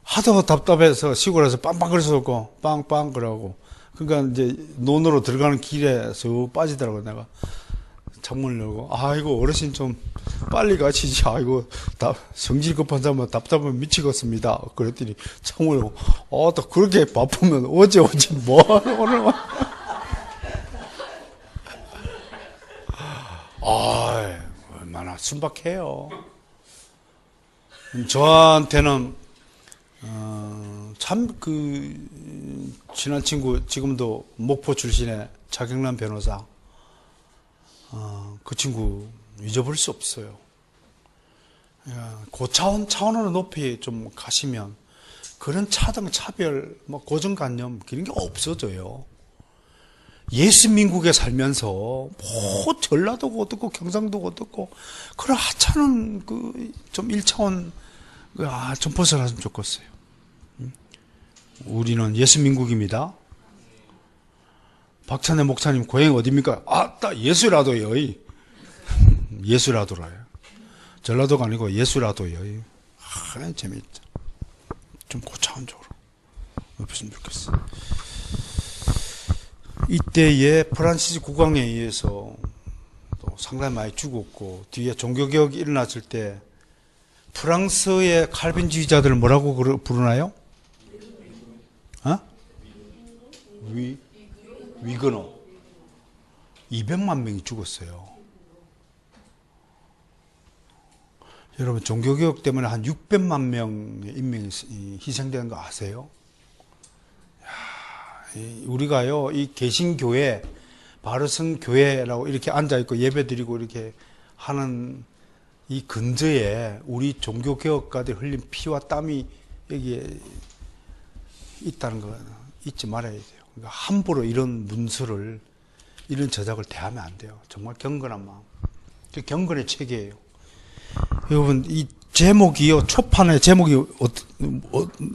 하도 답답해서 시골에서 빵빵거려서 빵빵 그러고. 그러니까 이제 논으로 들어가는 길에 쑥 빠지더라고. 내가 창문을 열고 아이고 어르신 좀 빨리 가시지. 아이고 성질 급한 사람은 답답하면 미치겠습니다. 그랬더니 창문을 열고 또 그렇게 바쁘면 어제 오지 뭐 오늘 와. 얼마나 순박해요. 저한테는 참 친한 친구 지금도 목포 출신의 자경란 변호사 그 친구 잊어버릴 수 없어요. 차원으로 높이 좀 가시면 그런 차등 차별, 고정관념 이런 게 없어져요. 예수민국에 살면서 전라도고 어떻고 경상도고 어떻고 그런 하찮은 좀 1차원 좀 벗어났으면 좋겠어요. 우리는 예수민국입니다. 박찬혜 목사님 고향이 어디입니까? 딱 예수라도요. 예수라도라요. 전라도가 아니고 예수라도요. 재밌죠. 좀 고차원적으로 없으면 좋겠어요. 이때에 프란시스 국왕에 의해서 또 상당히 많이 죽었고, 뒤에 종교개혁이 일어났을 때 프랑스의 칼빈주의자들을 뭐라고 부르나요? 위그너. 200만 명이 죽었어요. 여러분, 종교개혁 때문에 한 600만 명의 인명이 희생되는 거 아세요? 우리가요, 이 개신교회, 바르성교회라고 이렇게 앉아있고 예배드리고 이렇게 하는 이 근저에 우리 종교개혁가들이 흘린 피와 땀이 여기에 있다는 거 잊지 말아야 돼요. 그러니까 함부로 이런 문서를, 이런 저작을 대하면 안 돼요. 정말 경건한 마음. 경건의 체계예요. 여러분, 이 제목이요, 초판의 제목이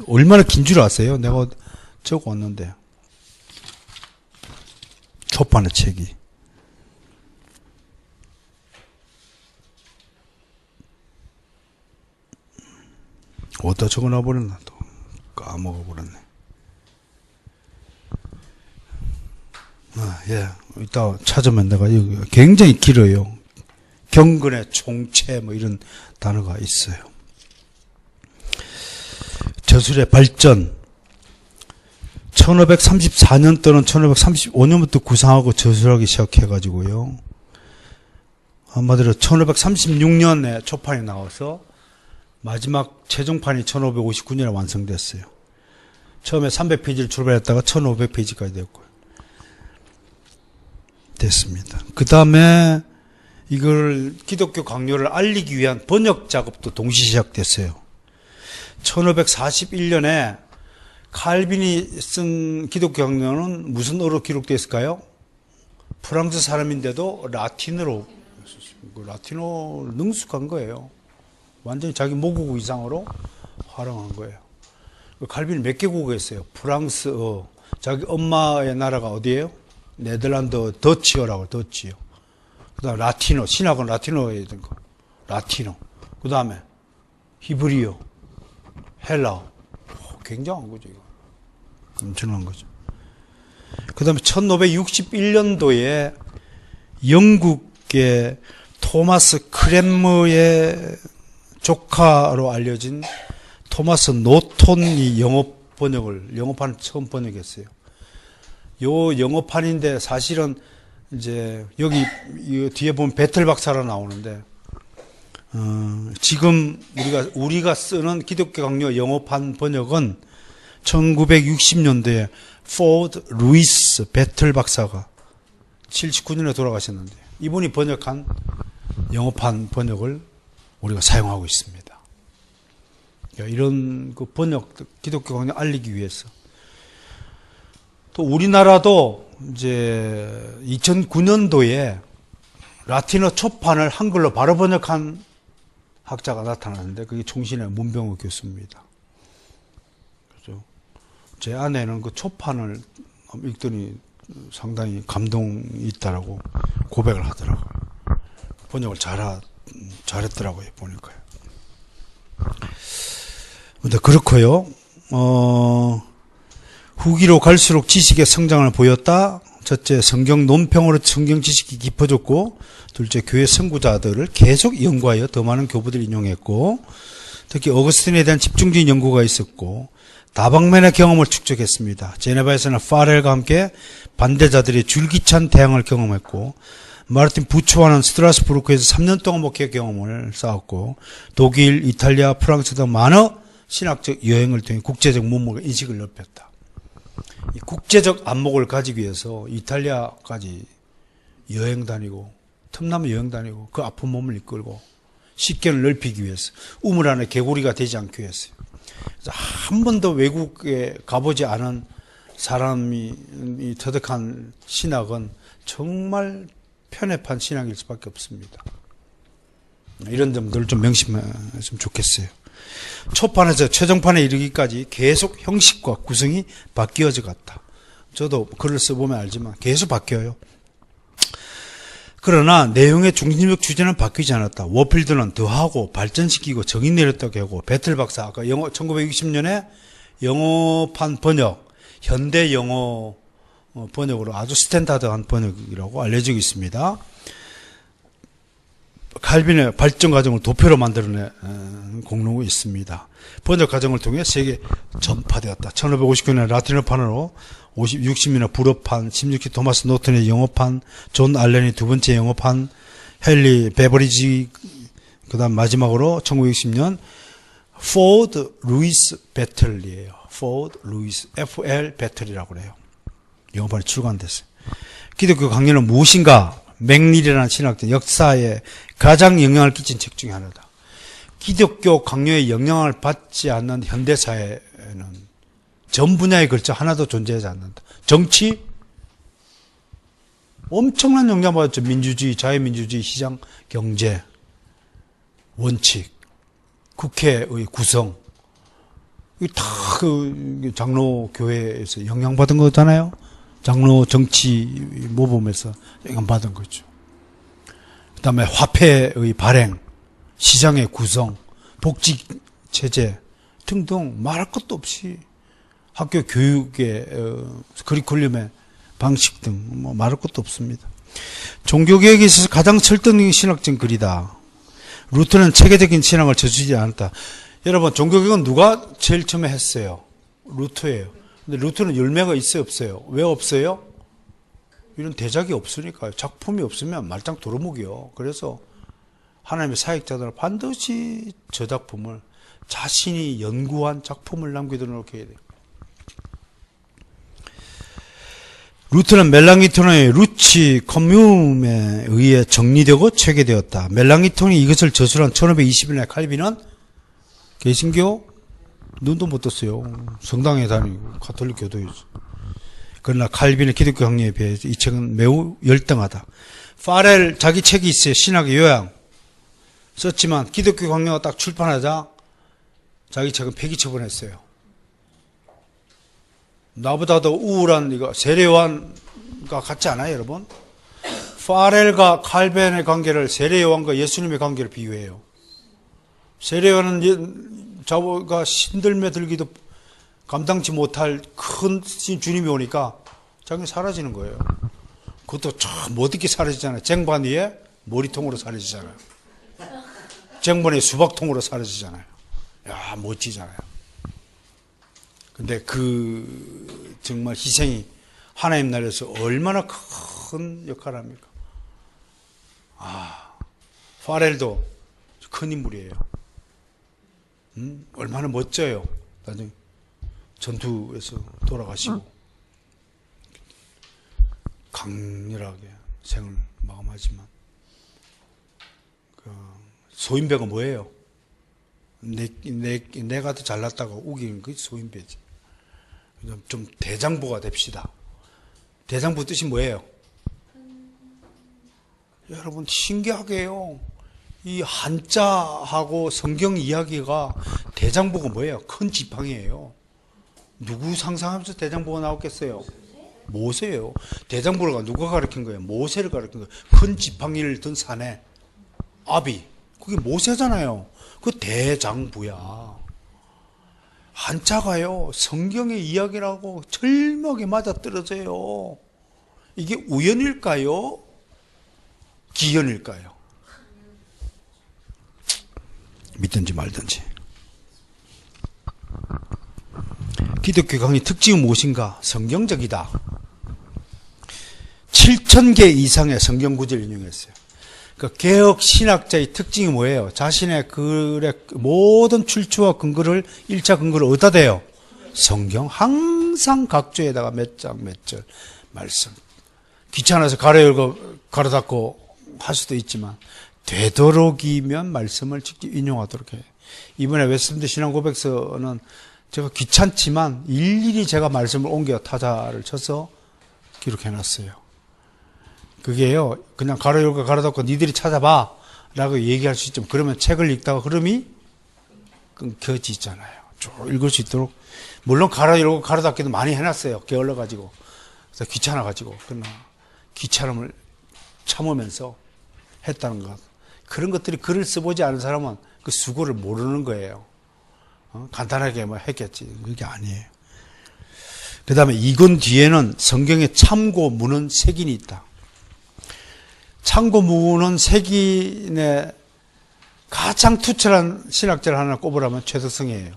얼마나 긴 줄 아세요? 내가 적어 왔는데. 초판의 책이. 어디다 적어놔 버렸나, 또. 까먹어 버렸네. 이따 찾으면 내가 여기 굉장히 길어요. 경건의 총체, 이런 단어가 있어요. 저술의 발전. 1534년 또는 1535년부터 구상하고 저술하기 시작해가지고요. 한마디로 1536년에 초판이 나와서 마지막 최종판이 1559년에 완성됐어요. 처음에 300페이지를 출발했다가 1500페이지까지 됐습니다. 그 다음에 이걸 기독교 강요를 알리기 위한 번역 작업도 동시 시작됐어요. 1541년에 칼빈이 쓴 기독교 강요는 무슨 어로 기록되어 있을까요? 프랑스 사람인데도 라틴어로 능숙한 거예요. 완전히 자기 모국어 이상으로 활용한 거예요. 칼빈이 몇 개국어 했어요? 프랑스어, 자기 엄마의 나라가 어디예요? 네덜란드 더치어라고, 더치어. 그 다음에 라틴어, 신학은 라틴어에 있던 거. 라틴어. 그 다음에 히브리어, 헬라어. 굉장한 거죠, 이거. 엄청난 거죠. 그 다음에 1561년도에 영국의 토마스 크랜머의 조카로 알려진 토마스 노톤이 영어판을 처음 번역했어요. 요 영어판인데 사실은 이제 여기 뒤에 보면 배틀 박사라 나오는데, 지금 우리가 쓰는 기독교 강요 영어판 번역은 1960년대에 포드 루이스 배틀 박사가 79년에 돌아가셨는데, 이분이 번역한 영어판 번역을 우리가 사용하고 있습니다. 이런 그 번역, 기독교 강요 알리기 위해서. 또 우리나라도 이제 2009년도에 라틴어 초판을 한글로 바로 번역한 학자가 나타났는데, 그게 총신의 문병호 교수입니다. 그죠? 제 아내는 그 초판을 읽더니 상당히 감동이 있다라고 고백을 하더라고요. 번역을 잘했더라고요, 보니까요. 근데 그렇고요. 후기로 갈수록 지식의 성장을 보였다. 첫째, 성경 논평으로 성경 지식이 깊어졌고, 둘째, 교회 선구자들을 계속 연구하여 더 많은 교부들을 인용했고, 특히 어거스틴에 대한 집중적인 연구가 있었고, 다방면의 경험을 축적했습니다. 제네바에서는 파렐과 함께 반대자들의 줄기찬 대항을 경험했고, 마르틴 부츠와는 스트라스부르크에서 3년 동안 목회 경험을 쌓았고, 독일, 이탈리아, 프랑스 등 많은 신학적 여행을 통해 국제적 문물과 인식을 넓혔다. 이 국제적 안목을 가지기 위해서 이탈리아까지 여행 다니고, 틈나면 여행 다니고, 그 아픈 몸을 이끌고, 식견을 넓히기 위해서, 우물 안에 개구리가 되지 않기 위해서. 한 번도 외국에 가보지 않은 사람이 터득한 신학은 정말 편협한 신학일 수밖에 없습니다. 이런 점들을 좀 명심했으면 좋겠어요. 초판에서 최종판에 이르기까지 계속 형식과 구성이 바뀌어져 갔다. 저도 글을 써보면 알지만 계속 바뀌어요. 그러나 내용의 중심적 주제는 바뀌지 않았다. 워필드는 더하고 발전시키고 정의 내렸다고 하고, 배틀 박사 아까 1960년에 영어판 번역, 현대 영어 번역으로 아주 스탠다드한 번역이라고 알려지고 있습니다. 칼빈의 발전 과정을 도표로 만들어낸 공로가 있습니다. 번역 과정을 통해 세계에 전파되었다. 1559년에 라틴어판으로 60년에 불어판, 16기 토마스 노튼의 영어판, 존 알렌이 두 번째 영어판, 헨리 베버리지, 그 다음 마지막으로 1960년 포드 루이스 배틀이에요. 포드 루이스, FL 배틀이라고 그래요. 영어판이 출간됐어요. 기독교 강론은 무엇인가? 맥닐이라는 신학자, 역사에 가장 영향을 끼친 책 중에 하나다. 기독교 강요에 영향을 받지 않는 현대사회는 전 분야에 걸쳐 하나도 존재하지 않는다. 정치? 엄청난 영향을 받았죠. 민주주의, 자유민주주의, 시장, 경제, 원칙, 국회의 구성. 이거 다 그 장로교회에서 영향받은 거잖아요. 장로 정치 모범에서 영향받은 거죠. 그 다음에 화폐의 발행, 시장의 구성, 복지체제 등등 말할 것도 없이 학교 교육의 커리큘럼의 방식 등 뭐 말할 것도 없습니다. 종교개혁에 있어서 가장 설득력이 신학적 글이다. 루터는 체계적인 신학을 저지르지 않았다. 여러분, 종교개혁은 누가 제일 처음에 했어요? 루터예요. 근데 루터는 열매가 있어요, 없어요? 왜 없어요? 이런 대작이 없으니까요. 작품이 없으면 말짱 도루묵이요. 그래서 하나님의 사역자들은 반드시 저 작품을 자신이 연구한 작품을 남겨두도록 해야 돼요. 루터는 멜랑기톤의 루치 커뮴에 의해 정리되고 체계되었다. 멜랑기톤이 이것을 저술한 1520년에 칼빈은 개신교 눈도 못 떴어요. 성당에 다니고 가톨릭 교도였죠. 그러나 칼빈의 기독교 강령에 비해서 이 책은 매우 열등하다. 파렐 자기 책이 있어요. 신학의 요양 썼지만 기독교 강령가 딱 출판하자 자기 책은 폐기 처분했어요. 나보다도 우울한 이거 세례요한과 같지 않아요, 여러분? 파렐과 칼빈의 관계를 세례요한과 예수님의 관계를 비유해요. 세례요한은 자기가 신들매 들기도 감당치 못할 큰 주님이 오니까 자기는 사라지는 거예요. 그것도 참 못있게 사라지잖아요. 쟁반 위에 머리통으로 사라지잖아요. 쟁반에 수박통으로 사라지잖아요. 야, 멋지잖아요. 근데 그 정말 희생이 하나님 나라에서 얼마나 큰 역할을 합니까? 파렐도 큰 인물이에요. 얼마나 멋져요. 나중에 전투에서 돌아가시고 강렬하게 생을 마감하지만 소인배가 뭐예요? 내가 더 잘났다고 우기는 게 소인배지. 좀 대장부가 됩시다. 대장부 뜻이 뭐예요? 여러분 신기하게요. 이 한자하고 성경 이야기가 대장부가 뭐예요? 큰 지팡이에요. 누구 상상하면서 대장부가 나왔겠어요? 모세예요. 대장부가 누가 가르친 거예요? 모세를 가르친 거예요. 큰 지팡이를 든 사내 아비. 그게 모세잖아요. 그 대장부야. 한자가요, 성경의 이야기라고 절묘하게 맞아떨어져요. 이게 우연일까요? 기연일까요? 믿든지 말든지. 기독교 강의 특징은 무엇인가? 성경적이다. 7,000개 이상의 성경 구절을 인용했어요. 그 개혁 신학자의 특징이 뭐예요? 자신의 글의 모든 출처와 근거를 1차 근거를 어디다 대요? 성경. 항상 각조에다가 몇 장 몇 절 말씀. 귀찮아서 가로 열고 가로 닫고 할 수도 있지만 되도록이면 말씀을 직접 인용하도록 해요. 이번에 웨스트민스터 신앙고백서는 제가 귀찮지만 일일이 제가 말씀을 옮겨 타자를 쳐서 기록해놨어요. 그게요, 그냥 가로 열고 가로 닫고 니들이 찾아봐 라고 얘기할 수 있지만, 그러면 책을 읽다가 흐름이 끊겨지잖아요. 쭉 읽을 수 있도록. 물론 가로 열고 가로 닫기도 많이 해놨어요. 게을러가지고. 그래서 귀찮아가지고. 그러나 귀찮음을 참으면서 했다는 것. 그런 것들이 글을 써보지 않은 사람은 그 수고를 모르는 거예요. 간단하게 뭐 했겠지. 그게 아니에요. 그 다음에 이건 뒤에는 성경의 참고문은 색인이 있다. 참고문은 색인의 가장 투철한 신학자를 하나 꼽으라면 최덕성이에요.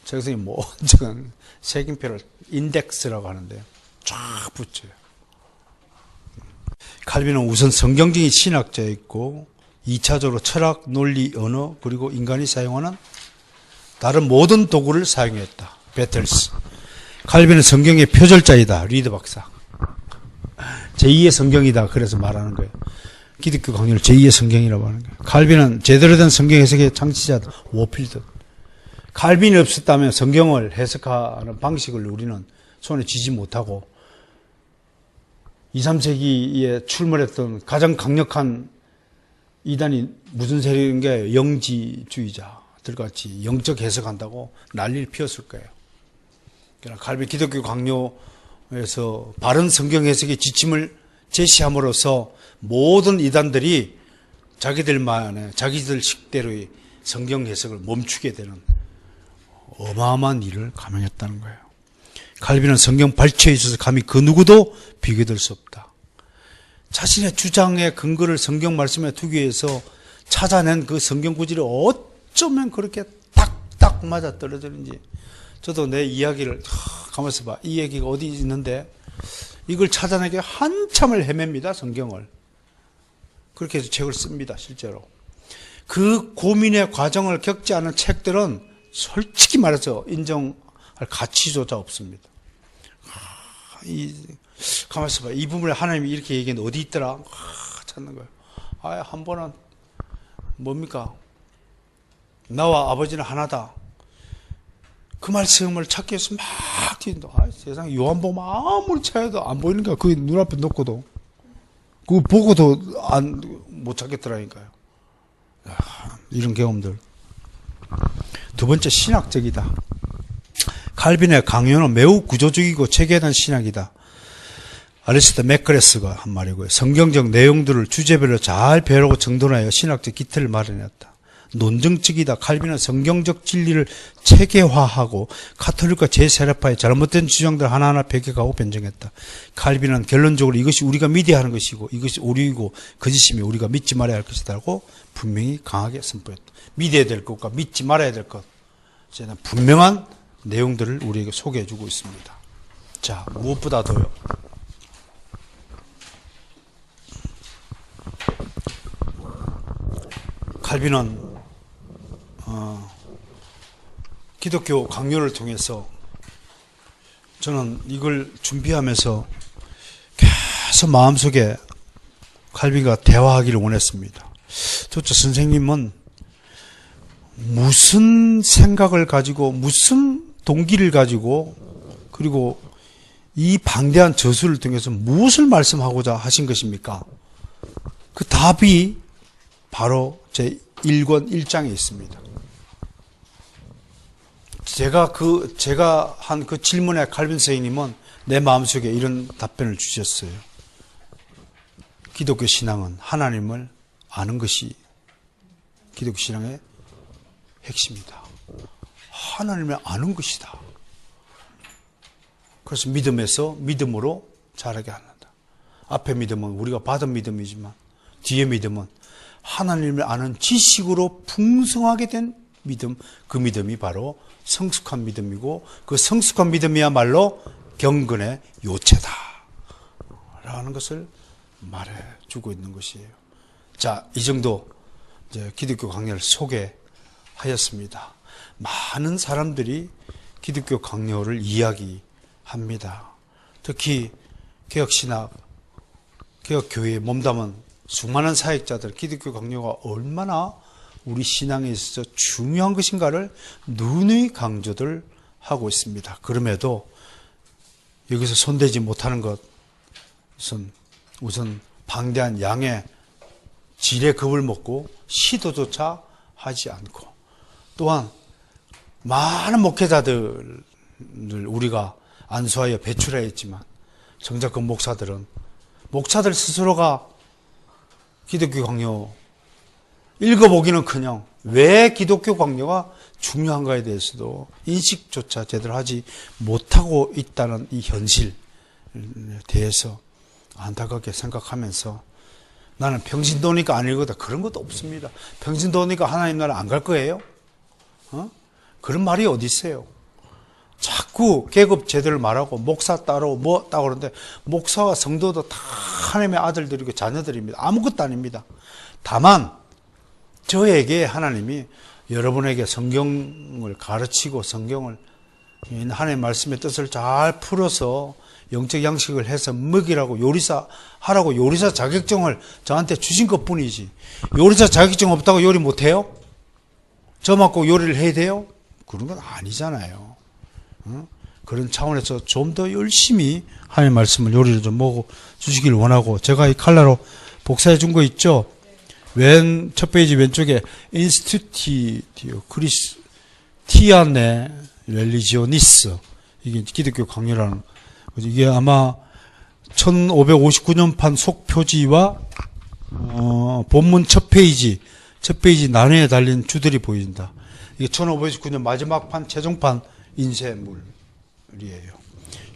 최덕성이 모든 색인표를 인덱스라고 하는데요. 쫙 붙여요. 칼빈은 우선 성경적인 신학자였고 2차적으로 철학, 논리, 언어, 그리고 인간이 사용하는 다른 모든 도구를 사용했다. 베틀스. 칼빈은 성경의 표절자이다. 리드 박사. 제2의 성경이다. 그래서 말하는 거예요. 기독교 강요를 제2의 성경이라고 하는 거예요. 칼빈은 제대로 된 성경 해석의 창시자다. 워필드. 칼빈이 없었다면 성경을 해석하는 방식을 우리는 손에 쥐지 못하고 2, 3세기에 출몰했던 가장 강력한 이단이 무슨 세력인 게 영지주의자들같이 영적 해석한다고 난리를 피웠을 거예요. 그러나 칼빈 기독교 강요에서 바른 성경 해석의 지침을 제시함으로써 모든 이단들이 자기들만의 자기들 식대로의 성경 해석을 멈추게 되는 어마어마한 일을 감행했다는 거예요. 칼빈은 성경 발췌에 있어서 감히 그 누구도 비교될 수 없다. 자신의 주장의 근거를 성경 말씀에 두기 위해서 찾아낸 그 성경 구절이 어쩌면 그렇게 딱딱 맞아 떨어지는지. 저도 내 이야기를 가만있어 봐. 이 얘기가 어디 있는데 이걸 찾아내기 한참을 헤맵니다. 성경을. 그렇게 해서 책을 씁니다. 실제로. 그 고민의 과정을 겪지 않은 책들은 솔직히 말해서 인정할 가치조차 없습니다. 가만있어 봐. 이 부분에 하나님이 이렇게 얘기했는데 어디 있더라? 찾는 거예요. 한 번은 뭡니까? 나와 아버지는 하나다. 그 말씀을 찾기 위해서 막 뛰는다. 세상에 요한복음 아무리 찾아도 안 보이는 거야. 그 눈앞에 놓고도. 그거 보고도 못 찾겠더라니까요. 이런 경험들. 두 번째, 신학적이다. 칼빈의 강요는 매우 구조적이고 체계에 대한 신학이다. 아리스토 맥그레스가 한 말이고요. 성경적 내용들을 주제별로 잘 배우고 정돈하여 신학적 기틀을 마련했다. 논증적이다. 칼빈은 성경적 진리를 체계화하고 카톨릭과 제세례파의 잘못된 주장들 하나하나 배격하고 변증했다. 칼빈은 결론적으로 이것이 우리가 믿어야 하는 것이고 이것이 오류이고 거짓이며 우리가 믿지 말아야 할 것이다라고 분명히 강하게 선포했다. 믿어야 될 것과 믿지 말아야 될 것, 저는 분명한 내용들을 우리에게 소개해주고 있습니다. 자, 무엇보다도요. 칼빈은 기독교 강요를 통해서 저는 이걸 준비하면서 계속 마음속에 칼빈과 대화하기를 원했습니다. 도대체 선생님은 무슨 생각을 가지고 무슨 동기를 가지고 그리고 이 방대한 저수를 통해서 무엇을 말씀하고자 하신 것입니까? 그 답이 바로 제 1권 1장에 있습니다. 제가 한 그 질문에 칼빈 선생님은 내 마음속에 이런 답변을 주셨어요. 기독교 신앙은 하나님을 아는 것이 기독교 신앙의 핵심이다. 하나님을 아는 것이다. 그래서 믿음에서 믿음으로 자라게 한다. 앞에 믿음은 우리가 받은 믿음이지만 뒤에 믿음은 하나님을 아는 지식으로 풍성하게 된 믿음, 그 믿음이 바로 성숙한 믿음이고 그 성숙한 믿음이야말로 경건의 요체다 라는 것을 말해주고 있는 것이에요. 자, 이 정도 이제 기독교 강요를 소개하였습니다. 많은 사람들이 기독교 강요를 이야기합니다. 특히 개혁신학, 개혁교회에 몸담은 수많은 사역자들, 기독교 강요가 얼마나 우리 신앙에 있어서 중요한 것인가를 누누이 강조들 하고 있습니다. 그럼에도 여기서 손대지 못하는 것은 우선 방대한 양의 질의 겁을 먹고 시도조차 하지 않고, 또한 많은 목회자들을 우리가 안수하여 배출하였지만 정작 그 목사들 스스로가 기독교 강요 읽어보기는커녕 왜 기독교 강요가 중요한가에 대해서도 인식조차 제대로 하지 못하고 있다는 이 현실에 대해서 안타깝게 생각하면서, 나는 평신도니까 안 읽어다 그런 것도 없습니다. 평신도니까 하나님 나라 안 갈 거예요? 그런 말이 어디 있어요? 자꾸 계급 제도를 말하고 목사 따로 뭐 따고 그러는데, 목사와 성도도 다 하나님의 아들들이고 자녀들입니다. 아무것도 아닙니다. 다만 저에게 하나님이 여러분에게 성경을 가르치고 성경을, 하나님의 말씀의 뜻을 잘 풀어서 영적 양식을 해서 먹이라고, 요리사 하라고 요리사 자격증을 저한테 주신 것 뿐이지, 요리사 자격증 없다고 요리 못해요? 저 맞고 요리를 해야 돼요? 그런 건 아니잖아요. 그런 차원에서 좀 더 열심히 하나님의 말씀을, 요리를 좀 먹어 주시길 원하고, 제가 이 칼라로 복사해 준 거 있죠? 왼 첫 페이지 왼쪽에 인스티튜티오 크리스티아네 렐리지오니스, 이게 기독교 강요라는, 이게 아마 1559년판 속표지와 본문 첫 페이지 난회에 달린 주들이 보인다. 이게 1559년 마지막 판 최종판 인쇄물이에요.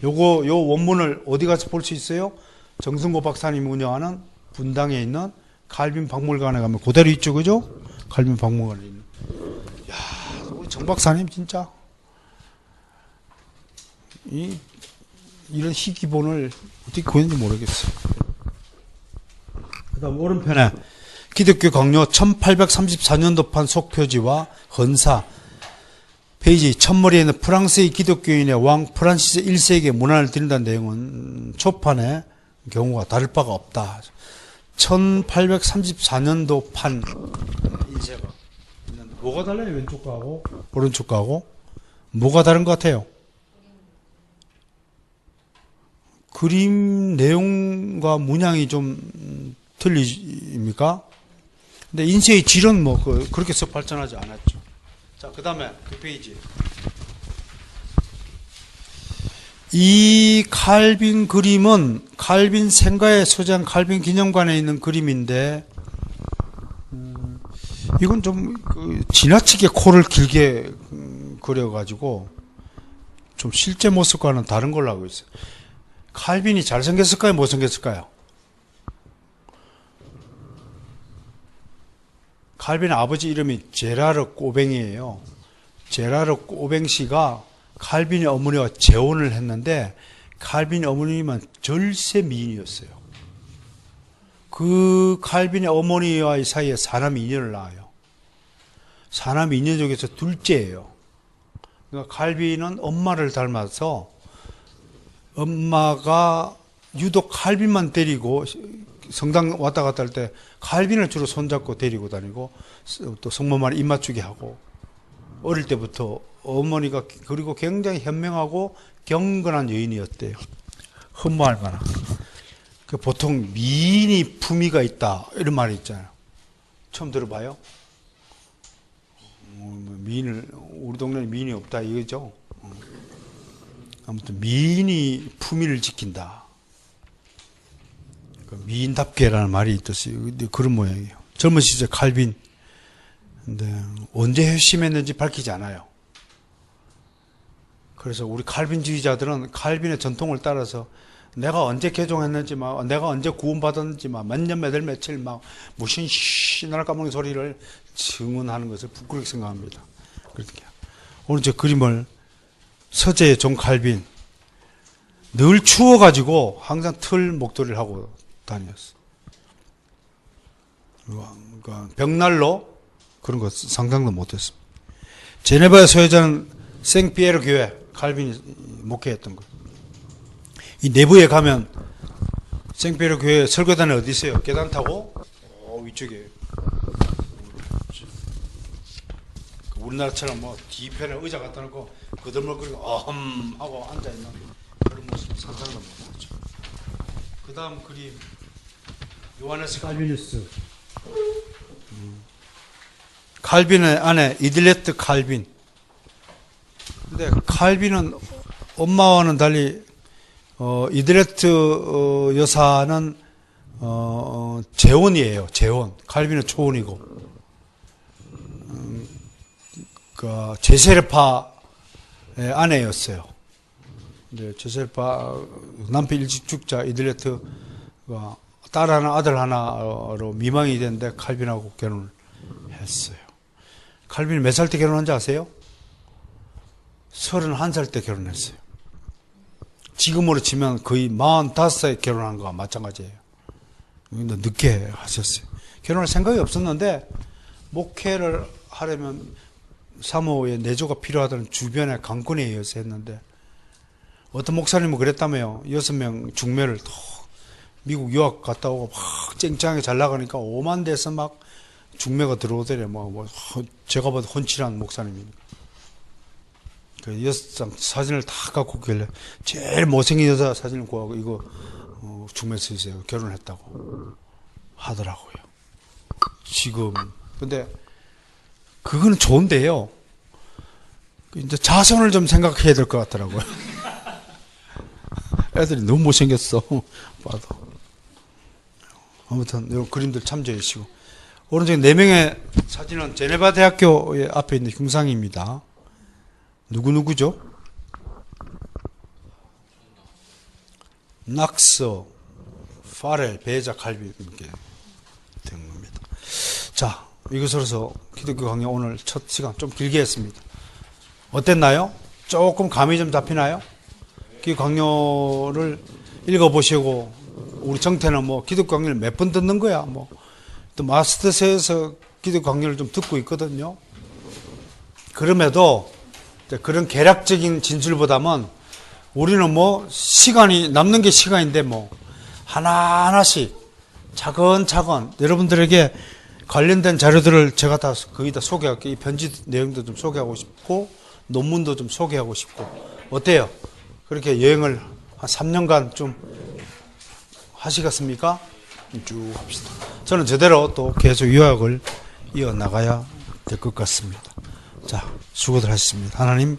요 원문을 어디 가서 볼 수 있어요? 정승고 박사님이 운영하는 분당에 있는 칼빈 박물관에 가면 그대로 있죠, 그죠? 칼빈 박물관에 있는. 야, 우리 정 박사님 진짜 이런 희귀본을 어떻게 구했는지 모르겠어요. 그 다음 오른편에 기독교 강요 1834년도판 속표지와 헌사, 페이지 첫머리에 있는 프랑스의 기독교인의 왕 프란시스 1세에게 문안을 드린다는 내용은 초판의 경우가 다를 바가 없다. 1834년도 판 인쇄가 뭐가 달라요? 왼쪽 거하고 오른쪽 거하고 뭐가 다른 것 같아요? 그림 내용과 문양이 좀 틀립니까? 근데 인쇄의 질은 뭐 그렇게 썩 발전하지 않았죠. 자, 그 다음에 그 페이지. 이 칼빈 그림은 칼빈 생가에 소재한 칼빈 기념관에 있는 그림인데, 이건 좀 지나치게 코를 길게 그려가지고 좀 실제 모습과는 다른 걸로 알고 있어요. 칼빈이 잘생겼을까요? 못생겼을까요? 칼빈의 아버지 이름이 제라르 꼬뱅이에요. 제라르 꼬뱅 씨가 칼빈의 어머니와 재혼을 했는데, 칼빈의 어머니는 절세 미인이었어요. 그 칼빈의 어머니와의 사이에 사남 2년을 낳아요. 사남 2년 중에서 둘째예요. 그러니까 칼빈은 엄마를 닮아서 엄마가 유독 칼빈만 데리고 성당 왔다 갔다 할 때 칼빈을 주로 손잡고 데리고 다니고, 또 성모만 입 맞추게 하고, 어릴 때부터 어머니가, 그리고 굉장히 현명하고 경건한 여인이었대요. 흠모할 만한. 보통 미인이 품위가 있다 이런 말이 있잖아요. 처음 들어봐요? 우리 동네에 미인이 없다 이거죠. 아무튼 미인이 품위를 지킨다. 미인답게라는 말이 있듯이 그런 모양이에요. 젊은 시절 칼빈. 근데 언제 회심했는지 밝히지 않아요. 그래서 우리 칼빈주의자들은 칼빈의 전통을 따라서 내가 언제 개종했는지, 내가 언제 구원받았는지, 몇 년, 몇 월, 며칠, 무슨 신나라 까먹는 소리를 증언하는 것을 부끄럽게 생각합니다. 그렇게. 오늘 저 그림을 서재의 존 칼빈, 늘 추워가지고 항상 틀 목도리를 하고 다녔어. 그러니까 벽난로 그런 거 상상도 못했습니다. 제네바에 소유자는 생피에르 교회, 칼빈이 목회했던 거. 이 내부에 가면 생페르 교회 설교단에 어디 있어요? 계단 타고 위쪽에. 우리나라처럼 뭐 뒤편에 의자 갖다 놓고 거들먹거리고 하고 앉아 있는 그런 모습 상상도 못하죠. 그 다음 그림 요하네스 칼비누스. 칼빈의 아내 이딜레트 칼빈. 근데 칼빈은 엄마와는 달리 이딜레트 여사는 재혼이에요. 재혼. 칼빈은 초혼이고. 그 제세르파의 아내였어요. 근데 제세르파 남편 일찍 죽자 이딜레트가 딸 하나 아들 하나로 미망이 됐는데 칼빈하고 결혼을 했어요. 칼빈이 몇 살 때 결혼한지 아세요? 31살 때 결혼했어요. 지금으로 치면 거의 45살에 결혼한 거와 마찬가지예요. 늦게 하셨어요. 결혼할 생각이 없었는데 목회를 하려면 사모의 내조가 필요하다는 주변의 강권에 의해서 했는데 어떤 목사님은 그랬다며요. 6명 중매를 또 미국 유학 갔다 오고 막 쨍쨍하게 잘 나가니까 오만 대서 막 중매가 들어오더래. 제가 봐도 혼칠한 목사님이니까. 그 6장 사진을 다 갖고 오길래 제일 못생긴 여자 사진을 구하고 이거 중매 쓰세요. 결혼했다고 하더라고요. 지금 근데 그거는 좋은데요. 이제 자손을 좀 생각해야 될 것 같더라고요. 애들이 너무 못생겼어. 봐도. 아무튼 이 그림들 참조해 주시고. 오른쪽에 4명의 사진은 제네바 대학교의 앞에 있는 흉상입니다. 누구죠? 낙서, 파렐, 베자, 칼빈 이렇게 된 겁니다. 자, 이것으로서 기독교 강의 오늘 첫 시간 좀 길게 했습니다. 어땠나요? 조금 감이 좀 잡히나요? 그 강요를 읽어보시고 우리 정태는 뭐 기독교 강의를 몇 번 듣는 거야. 또 마스터세에서 기독교 강의를 좀 듣고 있거든요. 그럼에도 그런 개략적인 진술보다는 우리는 시간이 남는 게 시간인데 하나하나씩 차근차근 여러분들에게 관련된 자료들을 제가 다 거의 다 소개할게요. 이 편지 내용도 좀 소개하고 싶고 논문도 좀 소개하고 싶고 어때요? 그렇게 여행을 한 3년간 좀 하시겠습니까? 쭉 합시다. 저는 저대로 또 계속 유학을 이어나가야 될 것 같습니다. 자, 수고들 하셨습니다. 하나님